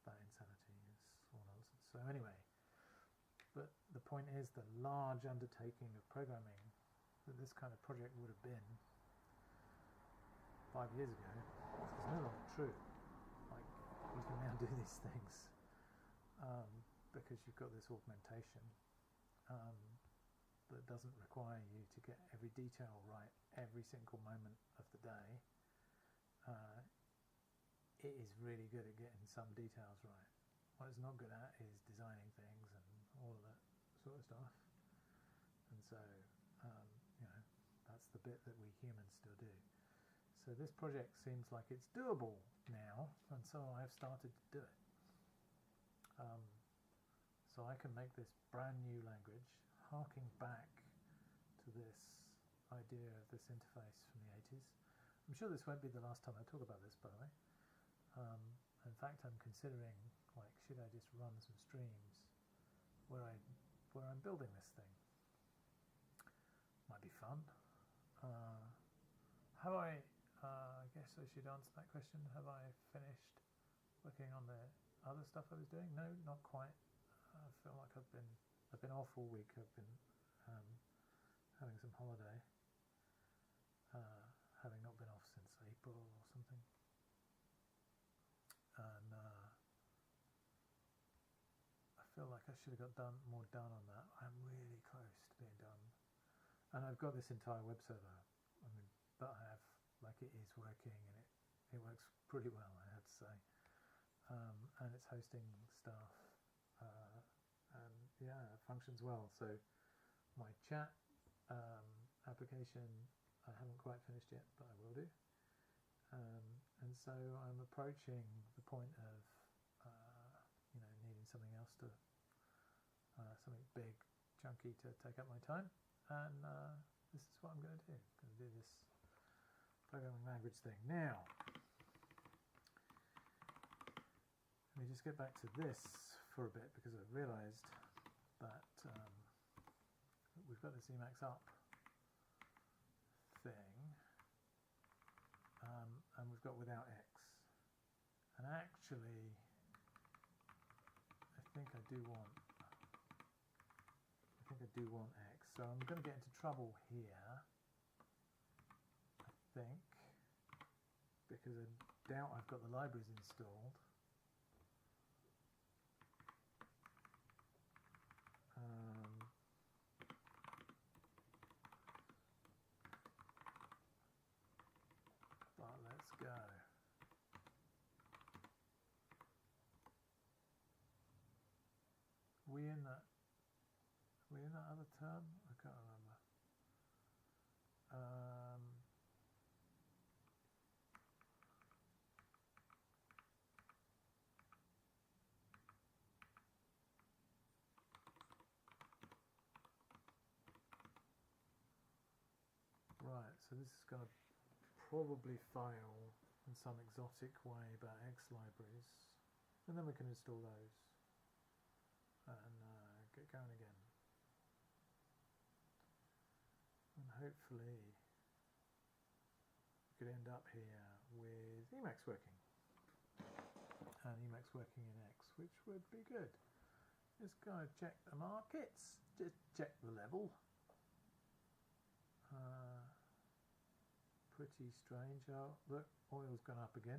that insanity is all nonsense. So anyway, but the point is, the large undertaking of programming that this kind of project would have been 5 years ago is no longer true. Like, you can now do these things because you've got this augmentation that doesn't require you to get every detail right every single moment of the day. It is really good at getting some details right. What it's not good at is designing things and all of that sort of stuff. And so, you know, that's the bit that we humans still do. So this project seems like it's doable now, and so I've started to do it. So I can make this brand new language, harking back to this idea of this interface from the 80s. I'm sure this won't be the last time I talk about this, by the way. In fact, I'm considering, like, should I just run some streams where I'm building this thing? Might be fun. I guess I should answer that question. Have I finished working on the other stuff I was doing? No, not quite. I feel like I've been off all week. I've been having some holiday, having not been off since April or something. And I feel like I should have got more done on that. I'm really close to being done. And I've got this entire web server. I mean, but I have, like, it is working, and it works pretty well, I have to say. And it's hosting stuff, and yeah, it functions well. So my chat application, I haven't quite finished yet, but I will do. And so I'm approaching the point of needing something else to something big, chunky to take up my time. And this is what I'm going to do. I'm going to do this programming language thing. Now, let me just get back to this for a bit, because I've realized that we've got this Emacs up thing, and we've got without X. And actually, I think I do want X, so I'm going to get into trouble here, I think, because I doubt I've got the libraries installed. But let's go. We in that other term? I can't remember. Right, so this is going to probably fail in some exotic way about X libraries, and then we can install those and get going again. And hopefully we could end up here with Emacs working, and Emacs working in X, which would be good. Just going to check the markets, just check the level. Pretty strange. Oh, look, oil's gone up again.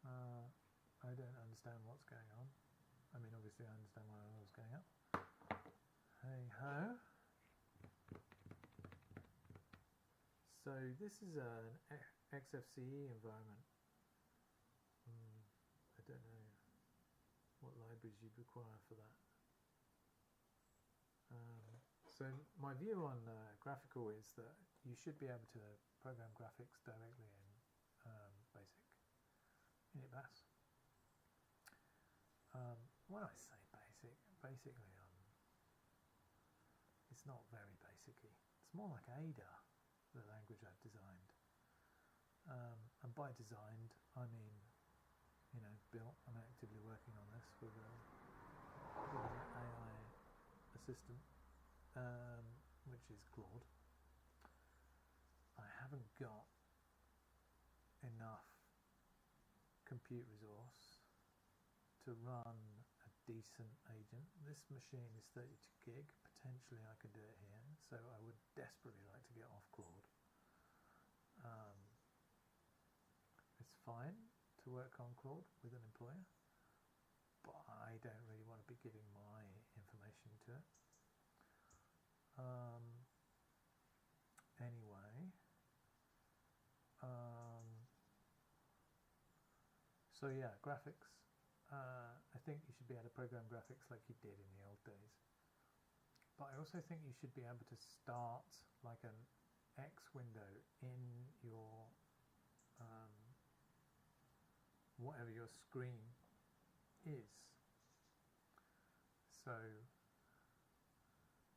I don't understand what's going on. I mean, obviously I understand why oil's going up. Hey ho. So this is an XFCE environment. I don't know what libraries you'd require for that. So my view on graphical is that you should be able to program graphics directly in BASIC, initBAS. When I say basic, basically it's not very basic-y. It's more like Ada, the language I've designed. And by designed, I mean, built. I'm actively working on this with an AI assistant, which is Claude. I haven't got enough compute resource to run a decent agent. This machine is 32 gig. Potentially I could do it here, so I would desperately like to get off Claude. It's fine to work on Claude with an employer, but I don't really want to be giving my information to it. Anyway, so yeah, graphics. I think you should be able to program graphics like you did in the old days. But I also think you should be able to start like an X window in your whatever your screen is. So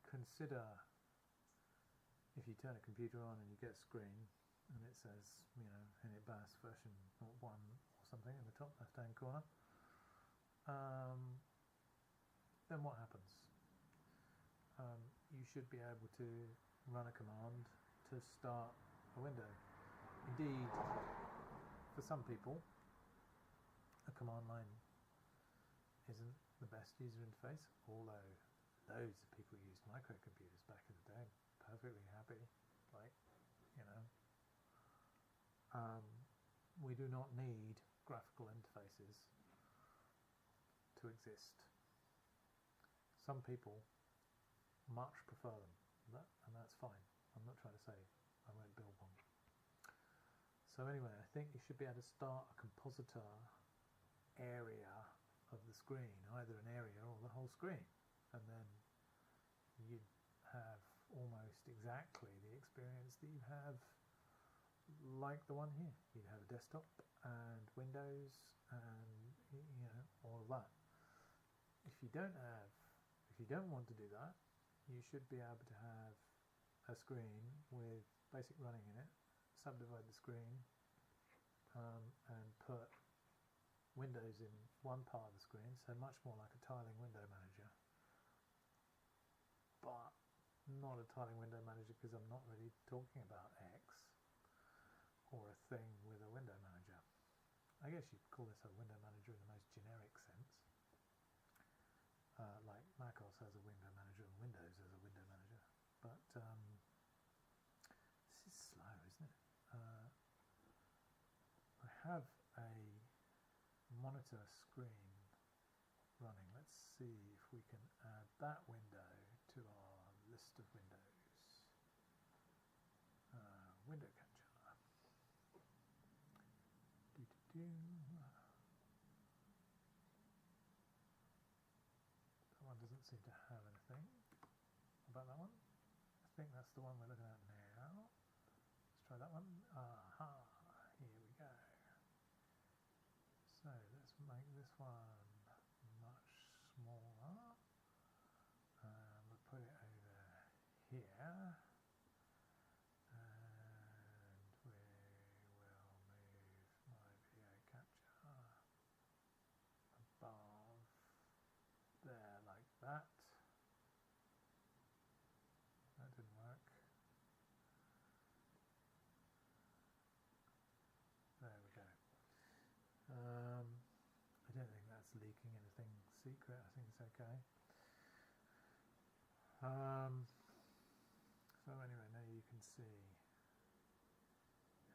consider if you turn a computer on and you get a screen, and it says, you know, init bash version 0.1 or something in the top left hand corner, then what happens? You should be able to run a command to start a window. Indeed, for some people, a command line isn't the best user interface, although loads of people used microcomputers back in the day, perfectly happy, like, you know. We do not need graphical interfaces to exist. Some people much prefer them, and that's fine. I'm not trying to say I won't build one. So anyway, I think you should be able to start a compositor area of the screen, either an area or the whole screen, and then you'd have almost exactly the experience that you have like the one here. You'd have a desktop and Windows and, you know, all of that. If you don't want to do that, you should be able to have a screen with basic running in it, subdivide the screen, and put Windows in one part of the screen, so much more like a tiling window manager, but not a tiling window manager because I'm not really talking about X or a thing with a window manager. I guess you could call this a window manager in the most generic sense. Like macOS has a window manager and Windows has a window manager. But this is slow, isn't it? I have a monitor screen running. Let's see if we can add that window to our list of windows. Window catcher. That one doesn't seem to have anything about that one. I think that's the one we're looking at now. Let's try that one. Aha, here we go. So let's make this one much smaller. We'll put it over here. And we will move my video capture above there like that. That didn't work. There we go. I don't think that's leaking anything secret. I think it's okay. So anyway, now you can see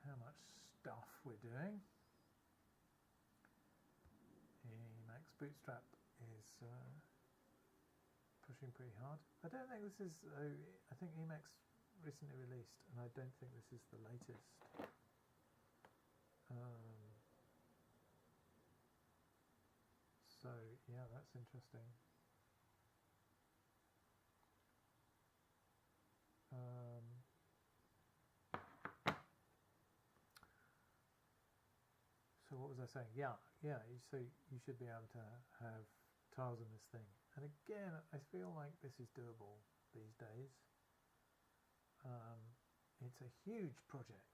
how much stuff we're doing. Emacs Bootstrap is pushing pretty hard. I don't think this is, I think Emacs recently released, and I don't think this is the latest. So yeah, that's interesting. So what was I saying? Yeah, so you should be able to have tiles in this thing. And again, I feel like this is doable these days. It's a huge project.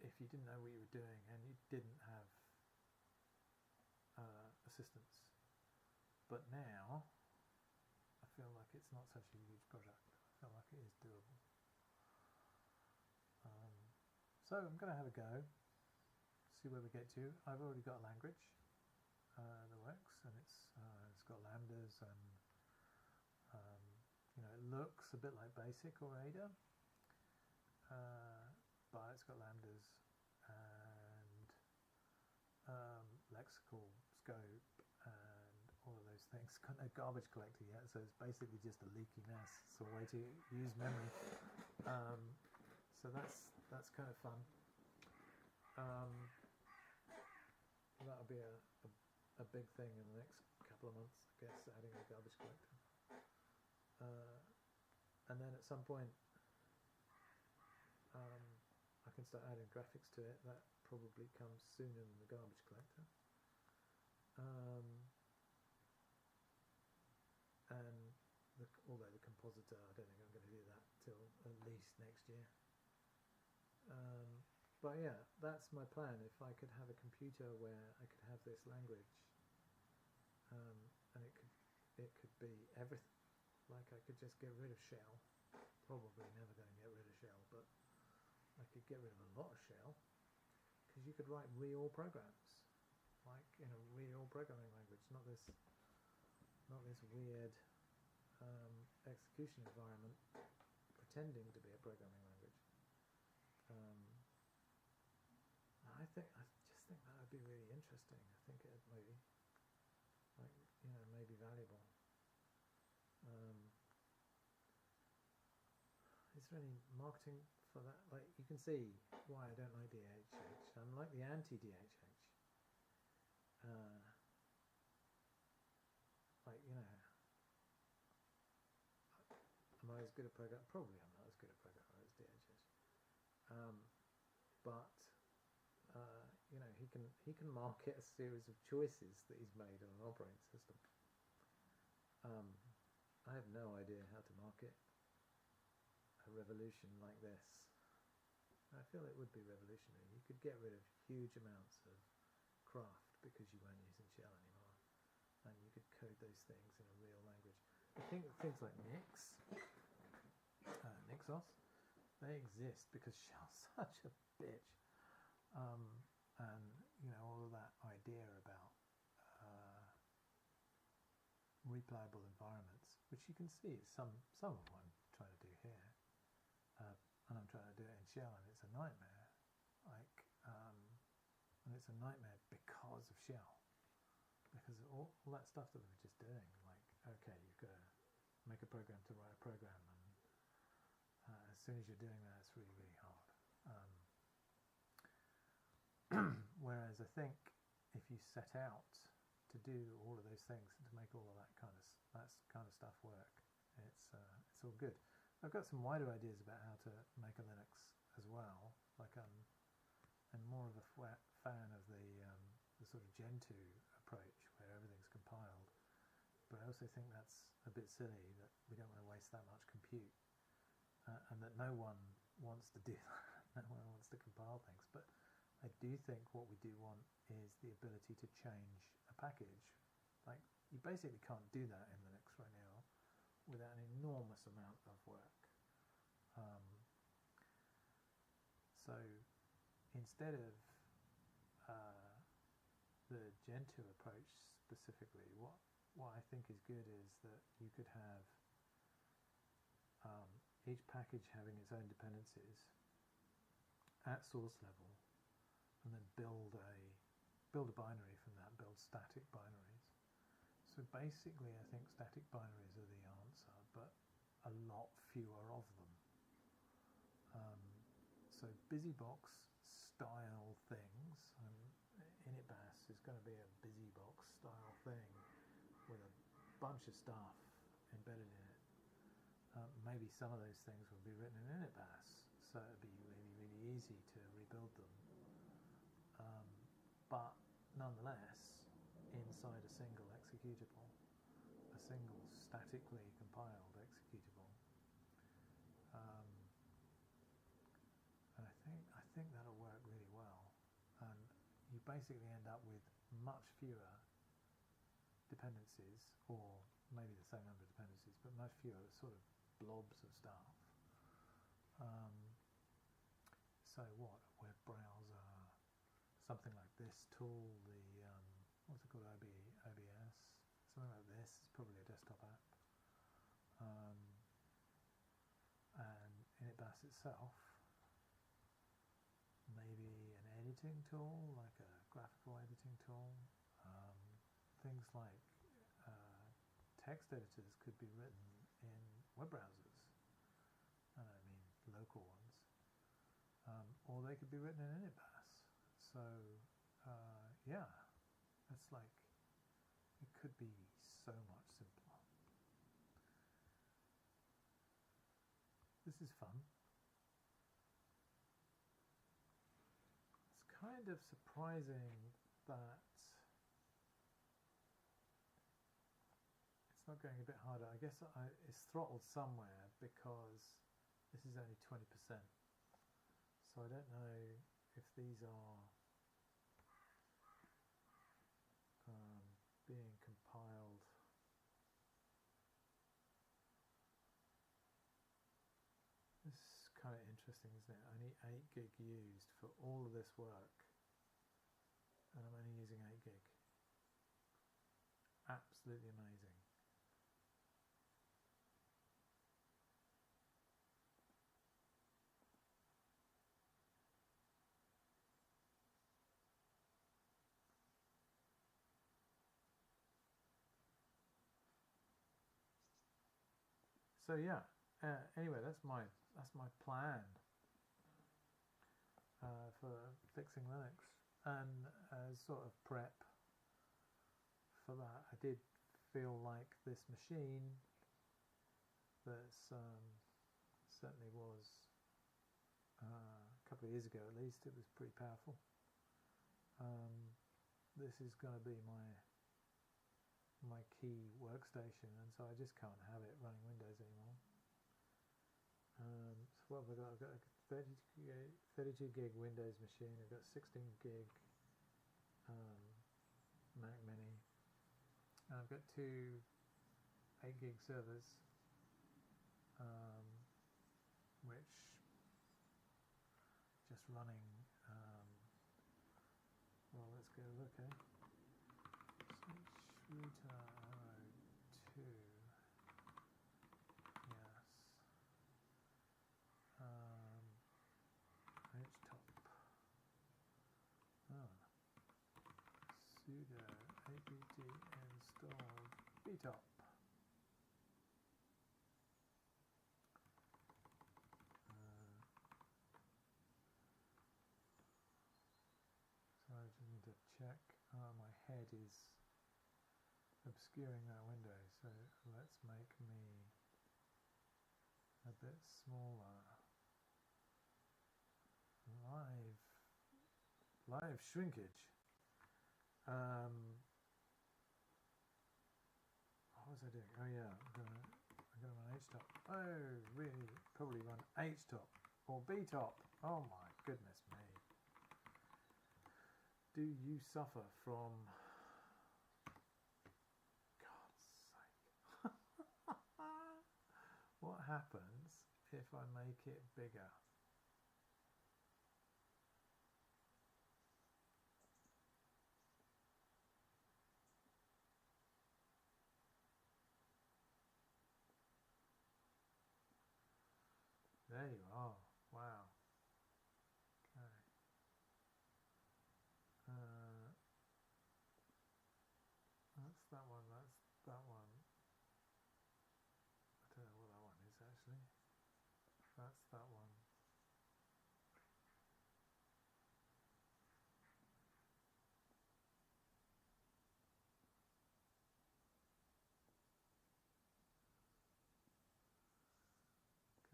If you didn't know what you were doing and you didn't have assistance. But now, I feel like it's not such a huge project. I feel like it is doable. So I'm going to have a go, see where we get to. I've already got a language that works, and it's got lambdas, and you know, it looks a bit like BASIC or Ada, but it's got lambdas and lexical scope and all of those things. It's got no garbage collector yet, so it's basically just a leaky mess. It's a way to use memory. So that's kind of fun. That'll be a big thing in the next couple of months, I guess, adding a garbage collector. And then at some point, I can start adding graphics to it. That probably comes sooner than the garbage collector. And although the compositor compositor. I don't think I'm going to do that till at least next year. But yeah, that's my plan. If I could have a computer where I could have this language, and it could be everything. Like I could just get rid of shell. Probably never going to get rid of shell, but I could get rid of a lot of shell because you could write real programs, like in a real programming language, not this weird execution environment pretending to be a programming language. I just think that would be really interesting. I think it maybe, like, you know, maybe valuable. Is there any marketing for that? Like, you can see why I don't like DHH. I'm like the anti-DHH. Like, you know, am I as good a programmer? Probably I'm not as good a programmer as DHH. But you know, he can market a series of choices that he's made on an operating system. I have no idea how to market a revolution like this. I feel it would be revolutionary. You could get rid of huge amounts of craft because you weren't using shell anymore, and you could code those things in a real language. I think that things like Nixos, they exist because shell's such a bitch. And you know, all of that idea about replayable environments, which you can see is some of what I'm trying to do here, and I'm trying to do it in shell, and it's a nightmare. Like, and it's a nightmare because of shell, because of all that stuff that we were just doing. Like, okay, you've got to make a program to write a program, and as soon as you're doing that, it's really, really hard. Whereas I think if you set out to do all of those things and to make all of that kind of stuff work, it's all good. I've got some wider ideas about how to make a Linux as well. Like I'm more of a fan of the sort of Gentoo approach where everything's compiled, but I also think that's a bit silly, that we don't want to waste that much compute, and that no one wants to do that. No one wants to compile things, but I do think what we do want is the ability to change a package. Like, you basically can't do that in Linux right now without an enormous amount of work. So instead of the Gentoo approach specifically, what I think is good is that you could have each package having its own dependencies at source level, and then build a binary from that, build static binaries. So basically I think static binaries are the answer, but a lot fewer of them. So BusyBox style things, initbash is going to be a BusyBox style thing with a bunch of stuff embedded in it. Maybe some of those things will be written in initbash, so it'd be really, really easy to rebuild them. But nonetheless, inside a single executable, a single statically compiled executable. And I think that'll work really well. And you basically end up with much fewer dependencies, or maybe the same number of dependencies, but much fewer sort of blobs of stuff. So what? A web browser, something like this tool, the what's it called, OBS, something like this is probably a desktop app, and initbash itself, maybe an editing tool, like a graphical editing tool. Things like text editors could be written in web browsers, and I mean local ones, or they could be written in initbash. So yeah, it's like, it could be so much simpler. This is fun. It's kind of surprising that it's it's not going a bit harder. I guess it's throttled somewhere because this is only 20%. So I don't know if these are being compiled. This is kind of interesting, isn't it? Only 8 gig used for all of this work, and I'm only using 8 gig. Absolutely amazing. So yeah. Anyway, that's my plan for fixing Linux, and as sort of prep for that, I did feel like this machine that's certainly was a couple of years ago at least, it was pretty powerful. This is going to be my key workstation, and so I just can't have it running Windows anymore. So what have I got? I've got a 32 gig Windows machine. I've got 16 gig Mac Mini, and I've got 2 8 gig servers, which just running. Well, let's go look. Switch router arrow 2. Yes. Htop. Sudo apt install btop. So I just need to check. My head is obscuring that window, so let's make me a bit smaller. Live shrinkage. What was I doing? Oh yeah, I'm gonna run htop. Oh, really? Probably run htop or btop. Oh my goodness me. Do you suffer from? God's sake. What happens if I make it bigger? There you are. Wow. Okay. That's that one. That's that one. I don't know what that one is actually. That's that one.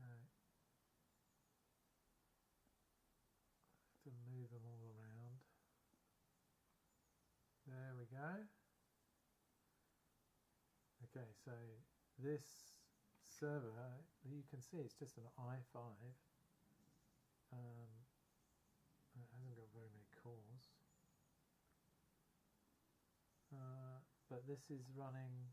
Okay. To move them all around. There we go. Okay, so this server, you can see it's just an i5. It hasn't got very many cores. But this is running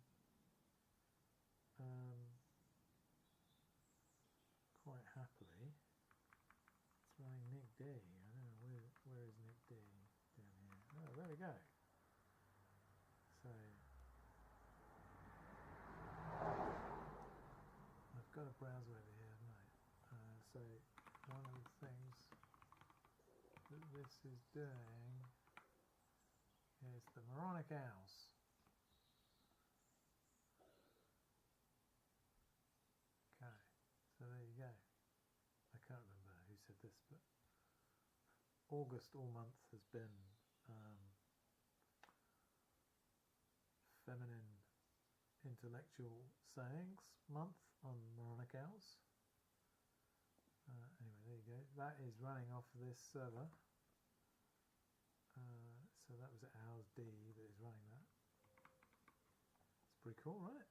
quite happily. It's running Nick D. I don't know, where is Nick D down here? Oh, there we go. So I've got a browser over here, haven't I? So one of the things that this is doing is the moronic owls. Okay, so there you go. I can't remember who said this, but August all month has been feminine intellectual sayings month on moronic owls. Anyway, there you go. That is running off this server. So that was Owls D that is running that. It's pretty cool, right?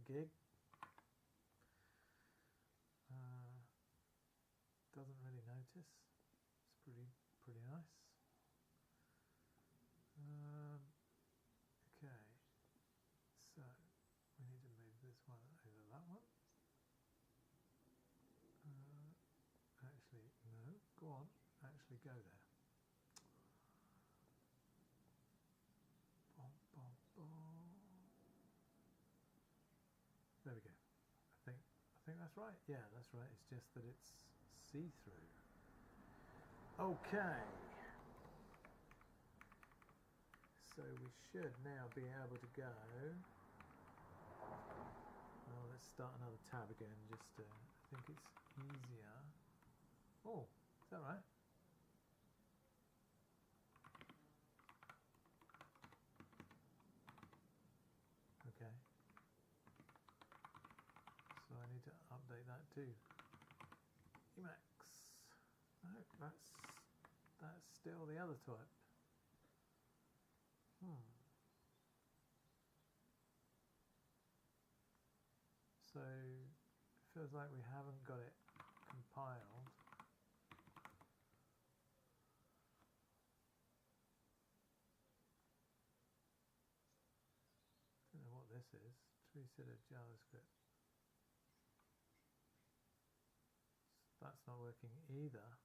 gig. Doesn't really notice. It's pretty nice. Okay, so we need to move this one over that one. Actually, no, go on, actually go there. Bom, bom, bom. There we go. I think that's right. Yeah, that's right. It's just that it's see-through. Okay. So we should now be able to go. Well, let's start another tab again, just to, I think it's easier. Oh, is that right? Okay. So I need to update that too. Emacs. No, that's still the other type. So it feels like we haven't got it compiled. Don't know what this is. Tree-set JavaScript. That's not working either.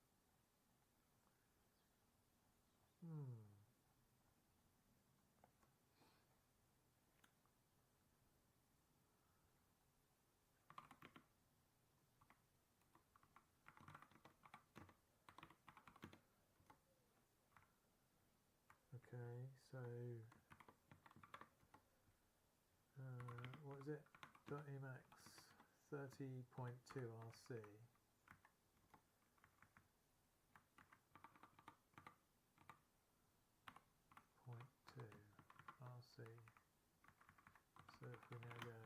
Okay, so what is it? .emacs 30.2 RC. .2 RC. So if we now go.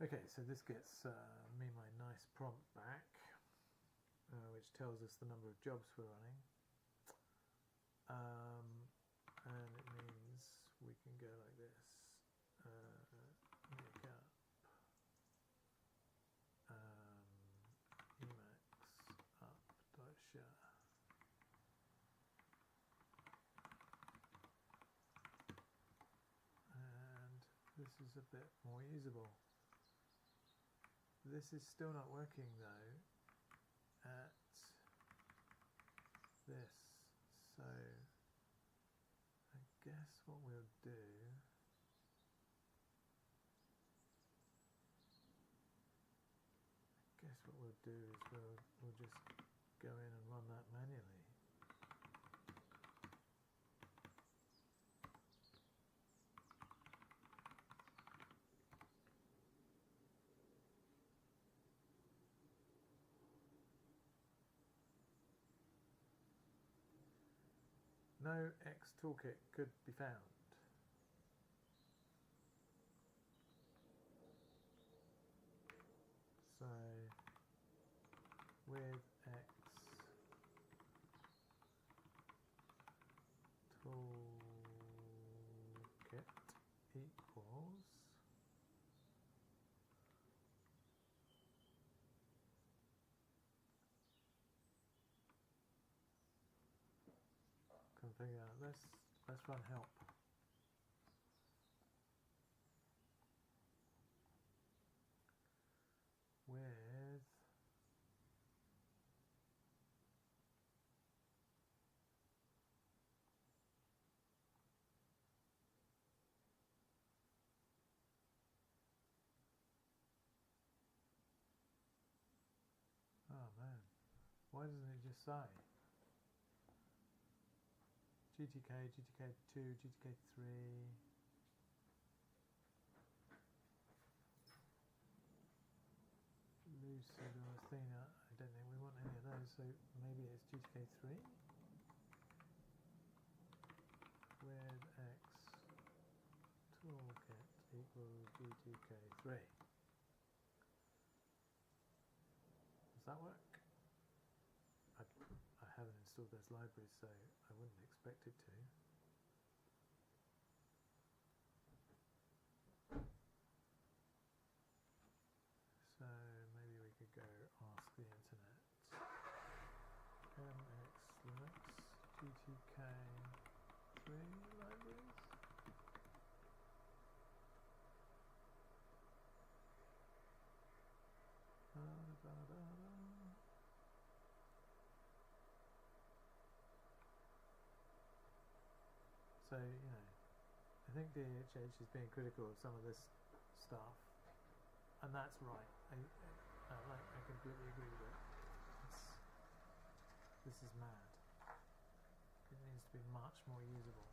Okay, so this gets me my nice prompt back, which tells us the number of jobs we're running. And it means we can go like this. Make up Emacs up.show. And this is a bit more usable. This is still not working though at this, so I guess what we'll do is we'll just go in and run that manually. No X toolkit could be found. So with X toolkit equals configure. Let's run help. With oh man, why doesn't it just say GTK, GTK2, GTK3? Lucid or Athena, I don't think we want any of those, so maybe it's GTK3 with X toolkit equals GTK3. Does that work? I haven't installed those libraries, so I wouldn't expect it to. MX Linux GTK3 libraries. So, you know, I think DHH is being critical of some of this stuff, and that's right. I completely agree with it. This is mad. It needs to be much more usable.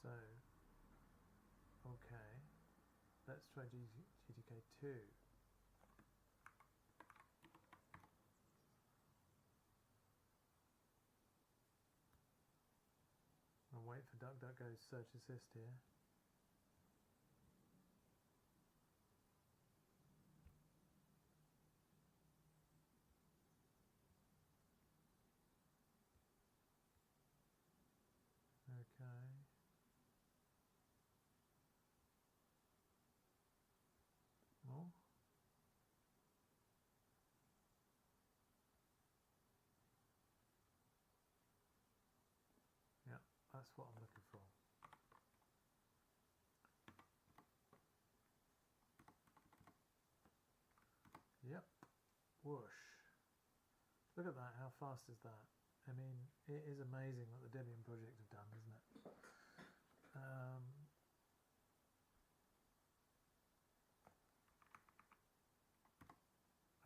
So, okay, let's try GTK2. I'll wait for DuckDuckGo's search assist here. Okay. More. Yeah, that's what I'm looking for. Yep. Whoosh. Look at that, how fast is that? I mean, it is amazing what the Debian project have done, isn't it?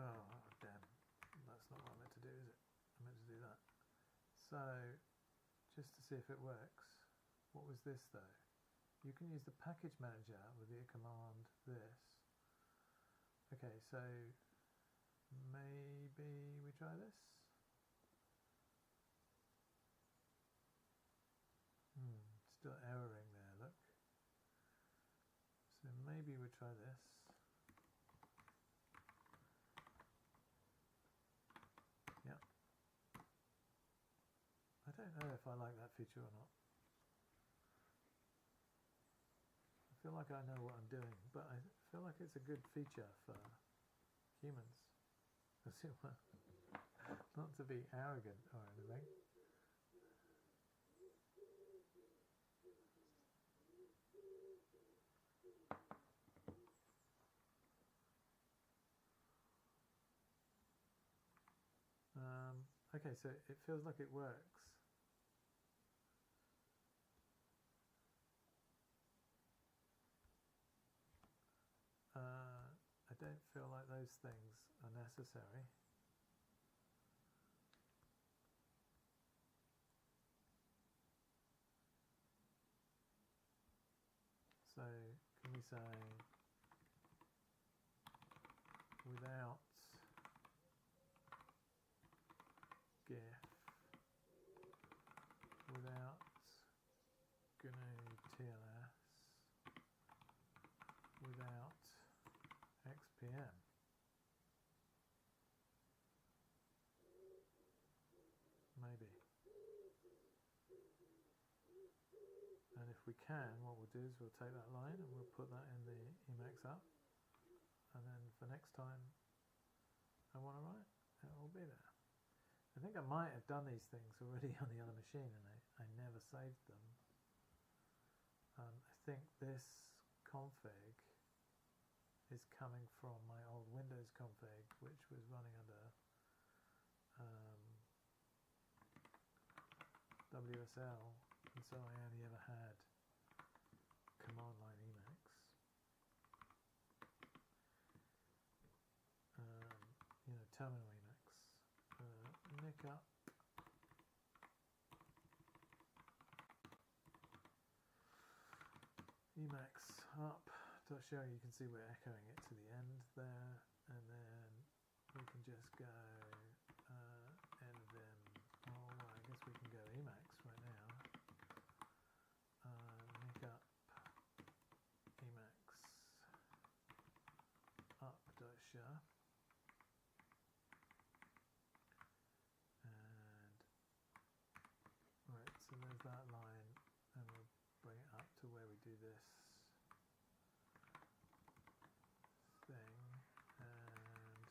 Oh, damn. That's not what I meant to do, is it? I meant to do that. So, just to see if it works, what was this though? You can use the package manager with the command this. Okay, so maybe we try this? Still erroring there, look. So maybe we try this. Yep. I don't know if I like that feature or not. I feel like I know what I'm doing, but I feel like it's a good feature for humans. Not to be arrogant or anything. Okay, so it feels like it works. I don't feel like those things are necessary. So can we say without GIF, without GNU TLS, without XPM. Maybe. And if we can, what we'll do is we'll take that line and we'll put that in the Emacs up. And then for next time I want to write, it will be there. I think I might have done these things already on the other machine and I never saved them. I think this config is coming from my old Windows config, which was running under WSL, and so I only ever had command line Emacs. You know, terminal Emacs. Nick up. Emacs up.show, you can see we're echoing it to the end there, and then we can just go nvim. Oh, well, I guess we can go Emacs right now. Nick up Emacs up.show. And right, so there's that line, and we'll bring it up to where we do this thing, and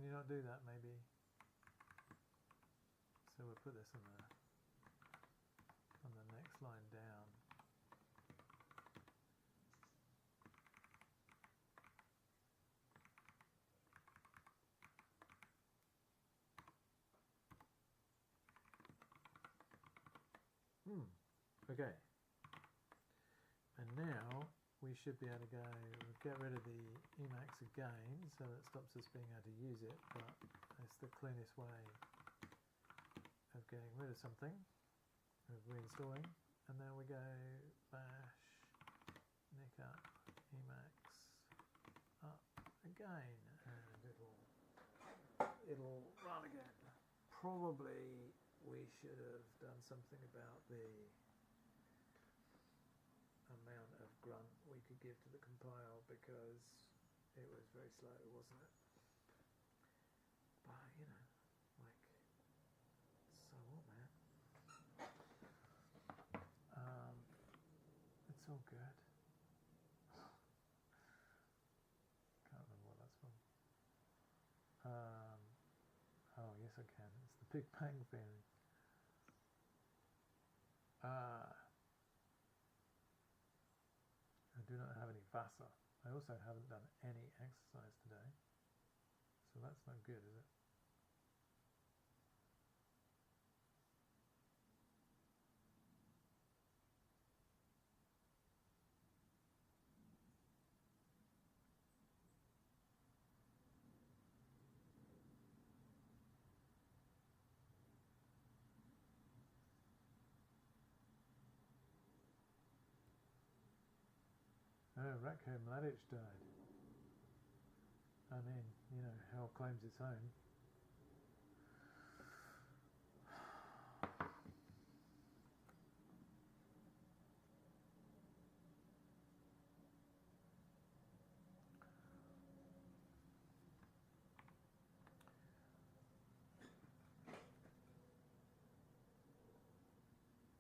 Can you not do that maybe? So we'll put this on the next line down. Okay. And now we should be able to go, get rid of the Emacs again, so it stops us being able to use it, but it's the cleanest way of getting rid of something, of reinstalling. And then we go bash, nick up, Emacs up again, and it'll run again. Probably we should have done something about the amount of grunt we could give to the compile, because it was very slow, wasn't it? But you know, like, so what, man? It's all good. Can't remember what that's from. Oh yes I can, it's the Big Bang Theory. I do not have any Vasa. I also haven't done any exercise today, so that's not good, is it? Oh, Ratko Mladic died. I mean, you know, hell claims its own.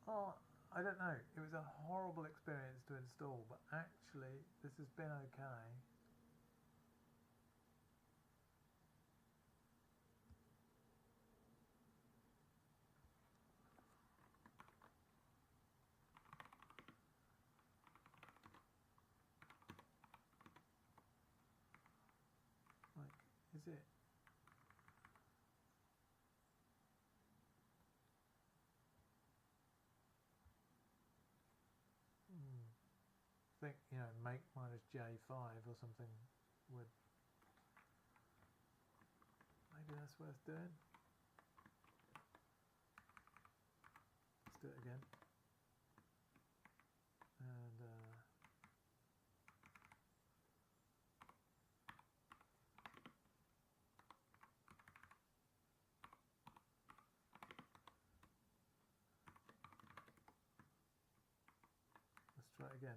Oh, I don't know. It was a horrible experience to install, but actually this has been okay. Like, is it? I think, you know, make minus J5 or something would, maybe that's worth doing. Let's do it again. And let's try it again.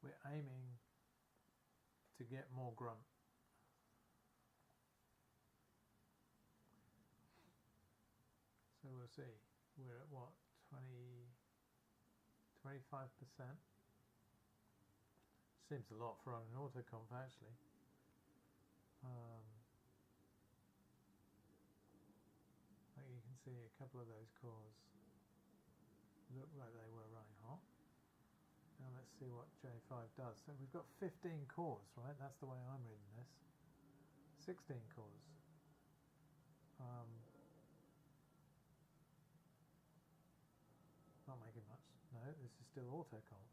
We're aiming to get more grunt. So we'll see. We're at what, 25%? Seems a lot for an autoconf actually. Like you can see a couple of those cores look like they were running hot. Now let's see what J5 does. So we've got 15 cores, right? That's the way I'm reading this. 16 cores. Not making much. No, this is still autoconf.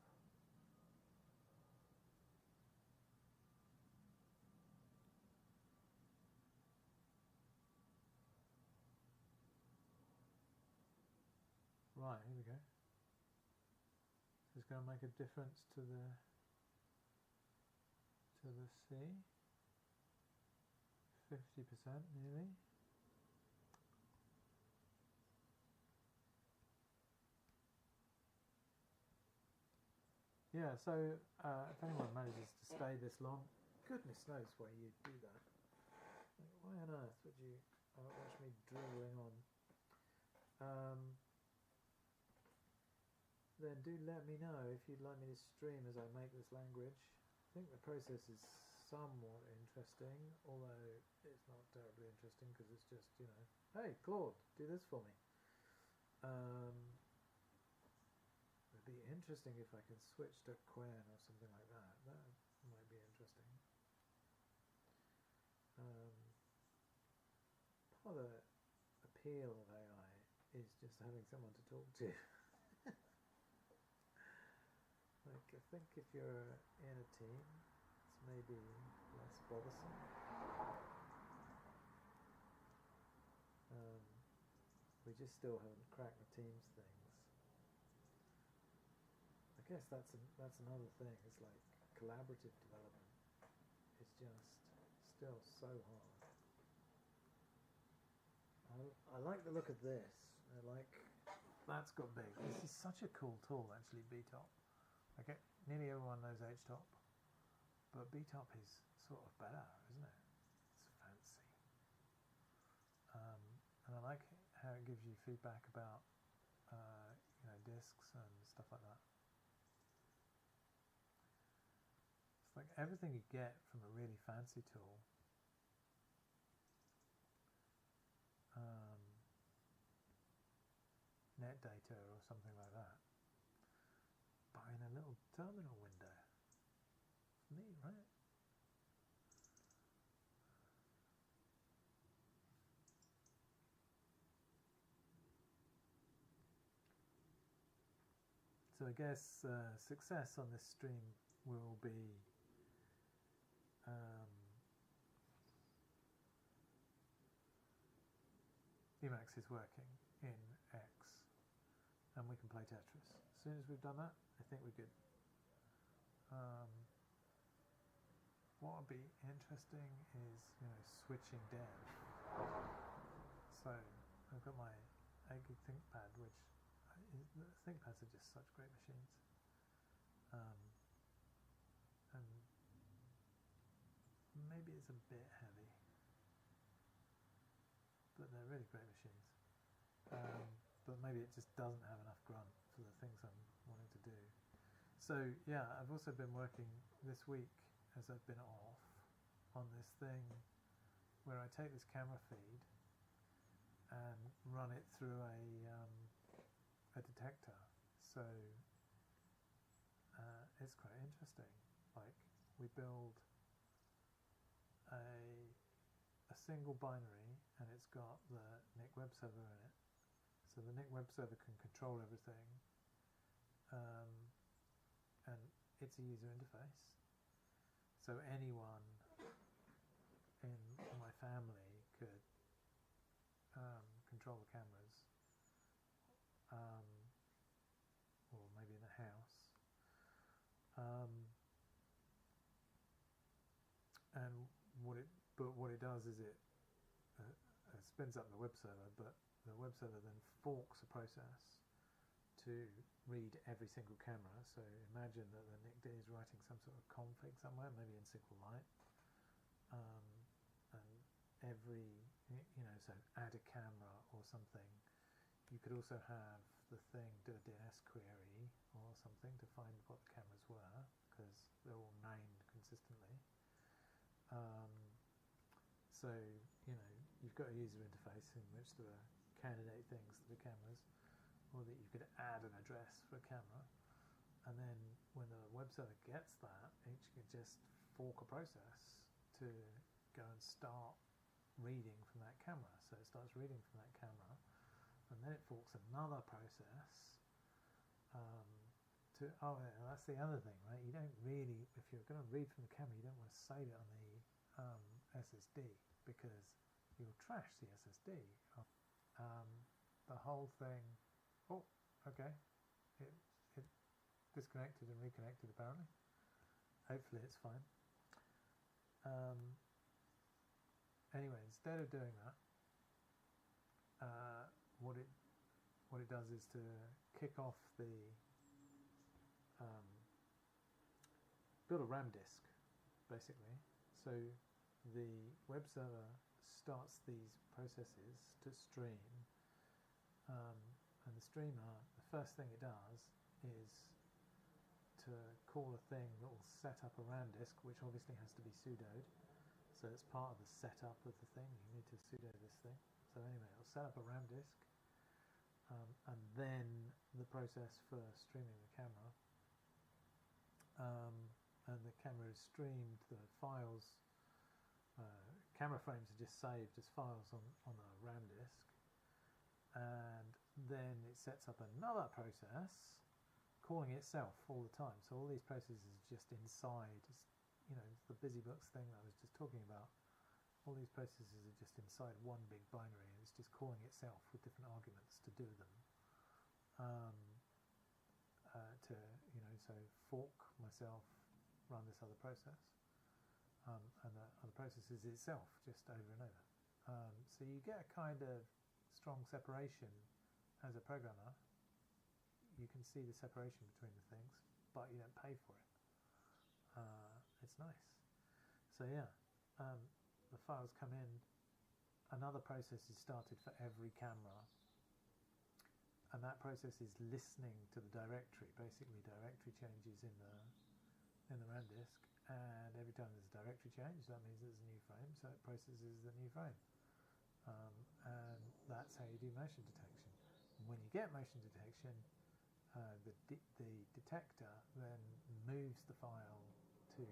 Right, here we go. So it's going to make a difference to the C. 50% nearly. Yeah, so if anyone manages to stay this long, goodness knows why you'd do that. Like, why on earth would you watch me drilling on? Then do let me know if you'd like me to stream as I make this language. think the process is somewhat interesting, although it's not terribly interesting because it's just, you know, hey Claude, do this for me. It'd be interesting if I can switch to Quen or something like that. That might be interesting. Part of the appeal of AI is just having someone to talk to. Like, I think if you're in a team, it's maybe less bothersome. We just still haven't cracked the teams things. I guess that's another thing. It's like collaborative development is just still so hard. I like the look of this. I like that's got big. This is such a cool tool, actually. BTOP. Okay, nearly everyone knows HTOP, but BTOP is sort of better, isn't it? It's fancy, and I like how it gives you feedback about you know, disks and stuff like that. It's like everything you get from a really fancy tool. Net data or something like that, but in a little terminal window. It's neat, right? So I guess success on this stream will be Emacs is working in X, and we can play Tetris. As soon as we've done that, I think we're good. What would be interesting is, you know, switching dev. So I've got my 8GB ThinkPad, which ThinkPads are just such great machines, and maybe it's a bit heavy, but they're really great machines. But maybe it just doesn't have enough grunt for the things I'm wanting to do. So yeah, I've also been working this week, as I've been off, on this thing where I take this camera feed and run it through a detector. So it's quite interesting. Like, we build a single binary, and it's got the NIC web server in it. So the NIC web server can control everything, and it's a user interface. So anyone in my family could control the cameras, or maybe in a house. And what it does is it spins up the web server, but the web server then forks a process to read every single camera. So imagine that the NICD is writing some sort of config somewhere, maybe in SQLite, and every, you know, so add a camera or something. You could also have the thing do a DNS query or something to find what the cameras were, because they're all named consistently. So, you know, you've got a user interface in which there are candidate things to the cameras, or that you could add an address for a camera, and then when the web server gets that, it can just fork a process to go and start reading from that camera. So it starts reading from that camera, and then it forks another process to, oh yeah, that's the other thing, right? You don't really, if you're going to read from the camera, you don't want to save it on the SSD, because you'll trash the SSD. The whole thing, oh, okay, it disconnected and reconnected apparently. Hopefully it's fine. Anyway, instead of doing that, what it does is to kick off the build a RAM disk, basically. So the web server starts these processes to stream, and the streamer, the first thing it does is to call a thing that will set up a RAM disk, which obviously has to be sudoed. So it's part of the setup of the thing. You need to sudo this thing. So anyway, it'll set up a RAM disk, and then the process for streaming the camera. And the camera is streamed. The files, camera frames are just saved as files on a RAM disk, and then it sets up another process calling itself all the time. So all these processes are just inside, you know, the BusyBooks thing that I was just talking about. All these processes are just inside one big binary, and it's just calling itself with different arguments to do them. To, you know, so fork myself, run this other process, and the other process is itself just over and over. So you get a kind of strong separation as a programmer. You can see the separation between the things, but you don't pay for it. It's nice. So yeah, the files come in, another process is started for every camera, and that process is listening to the directory, basically directory changes in the RAM disk, and every time there's a directory change, that means there's a new frame, so it processes the new frame. And that's how you do motion detection. When you get motion detection, the detector then moves the file to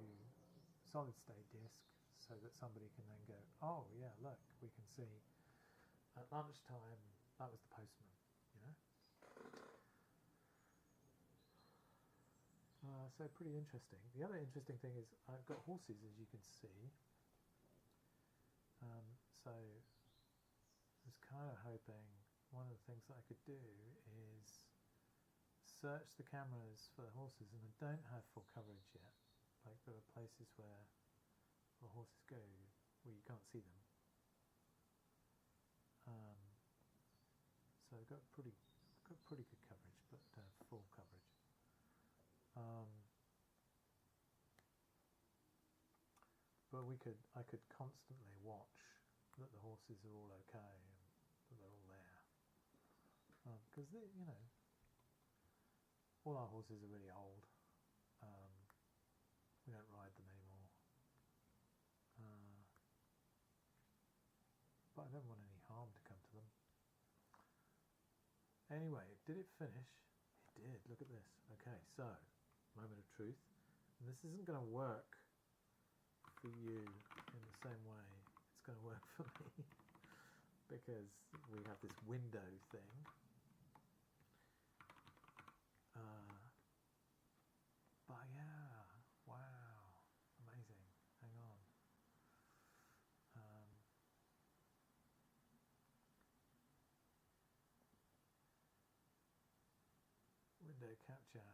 solid state disk so that somebody can then go, oh yeah, look, we can see at lunchtime that was the postman, you know. So pretty interesting. The other interesting thing is I've got horses, as you can see. So I was kind of hoping one of the things that I could do is search the cameras for the horses, and I don't have full coverage yet. Like there are places where the horses go where you can't see them. So I've got pretty good coverage, but don't have full coverage. But I could constantly watch that the horses are all okay and that they're all there, because you know, all our horses are really old. We don't ride them anymore, but I don't want any harm to come to them. Anyway, did it finish? It did. Look at this. Okay, so moment of truth. And this isn't going to work for you in the same way it's going to work for me because we have this window thing. But yeah, wow, amazing. Hang on. Window capture.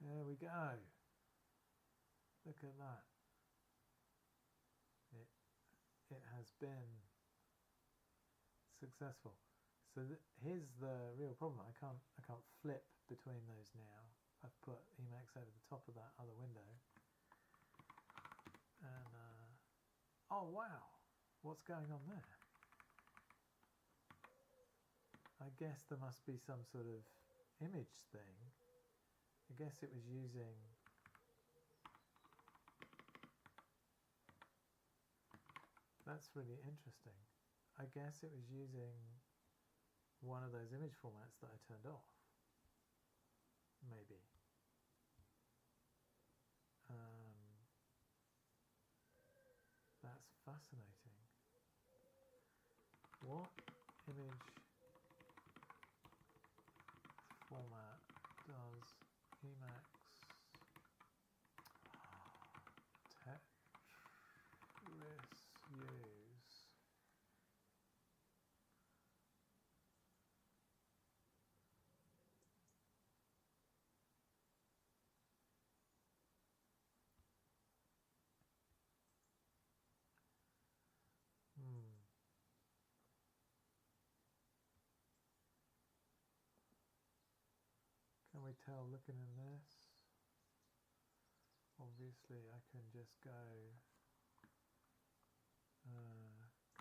There we go. Look at that. It has been successful. So here's the real problem. I can't flip between those now. I've put Emacs over the top of that other window. And oh wow, what's going on there? I guess there must be some sort of image thing. I guess it was using that's really interesting. I guess it was using one of those image formats that I turned off. Maybe. That's fascinating. What image format does Emacs Tetris use? Can we tell looking in this? obviously I can just go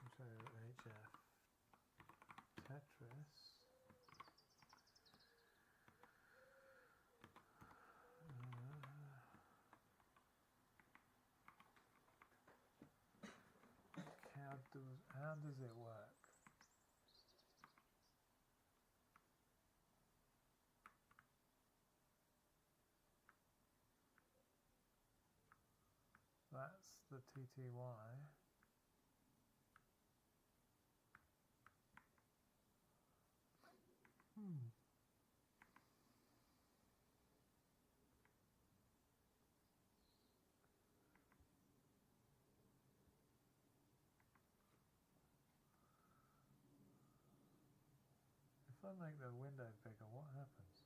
Control HF Tetris. How does it work? That's the TTY. If I make the window bigger, what happens?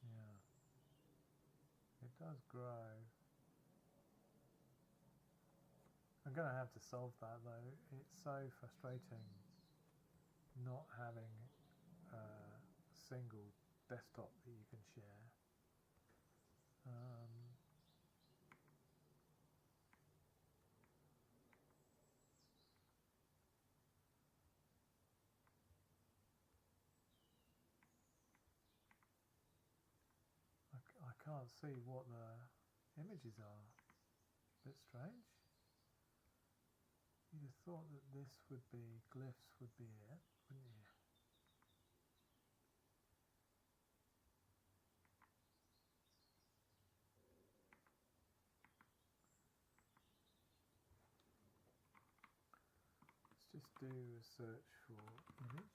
Yeah, it does grow. I'm going to have to solve that though. It's so frustrating not having a single desktop that you can share. I can't see what the images are. A bit strange. You'd have thought that this would be, glyphs would be it, wouldn't you? Let's just do a search for image.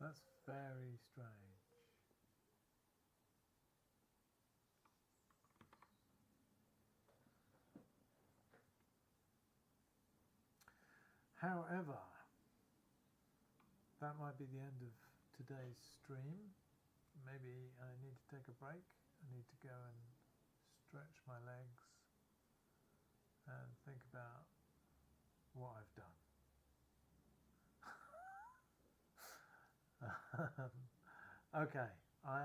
That's very strange. However, that might be the end of today's stream. Maybe I need to take a break. I need to go and stretch my legs and think about what I've done. Okay, I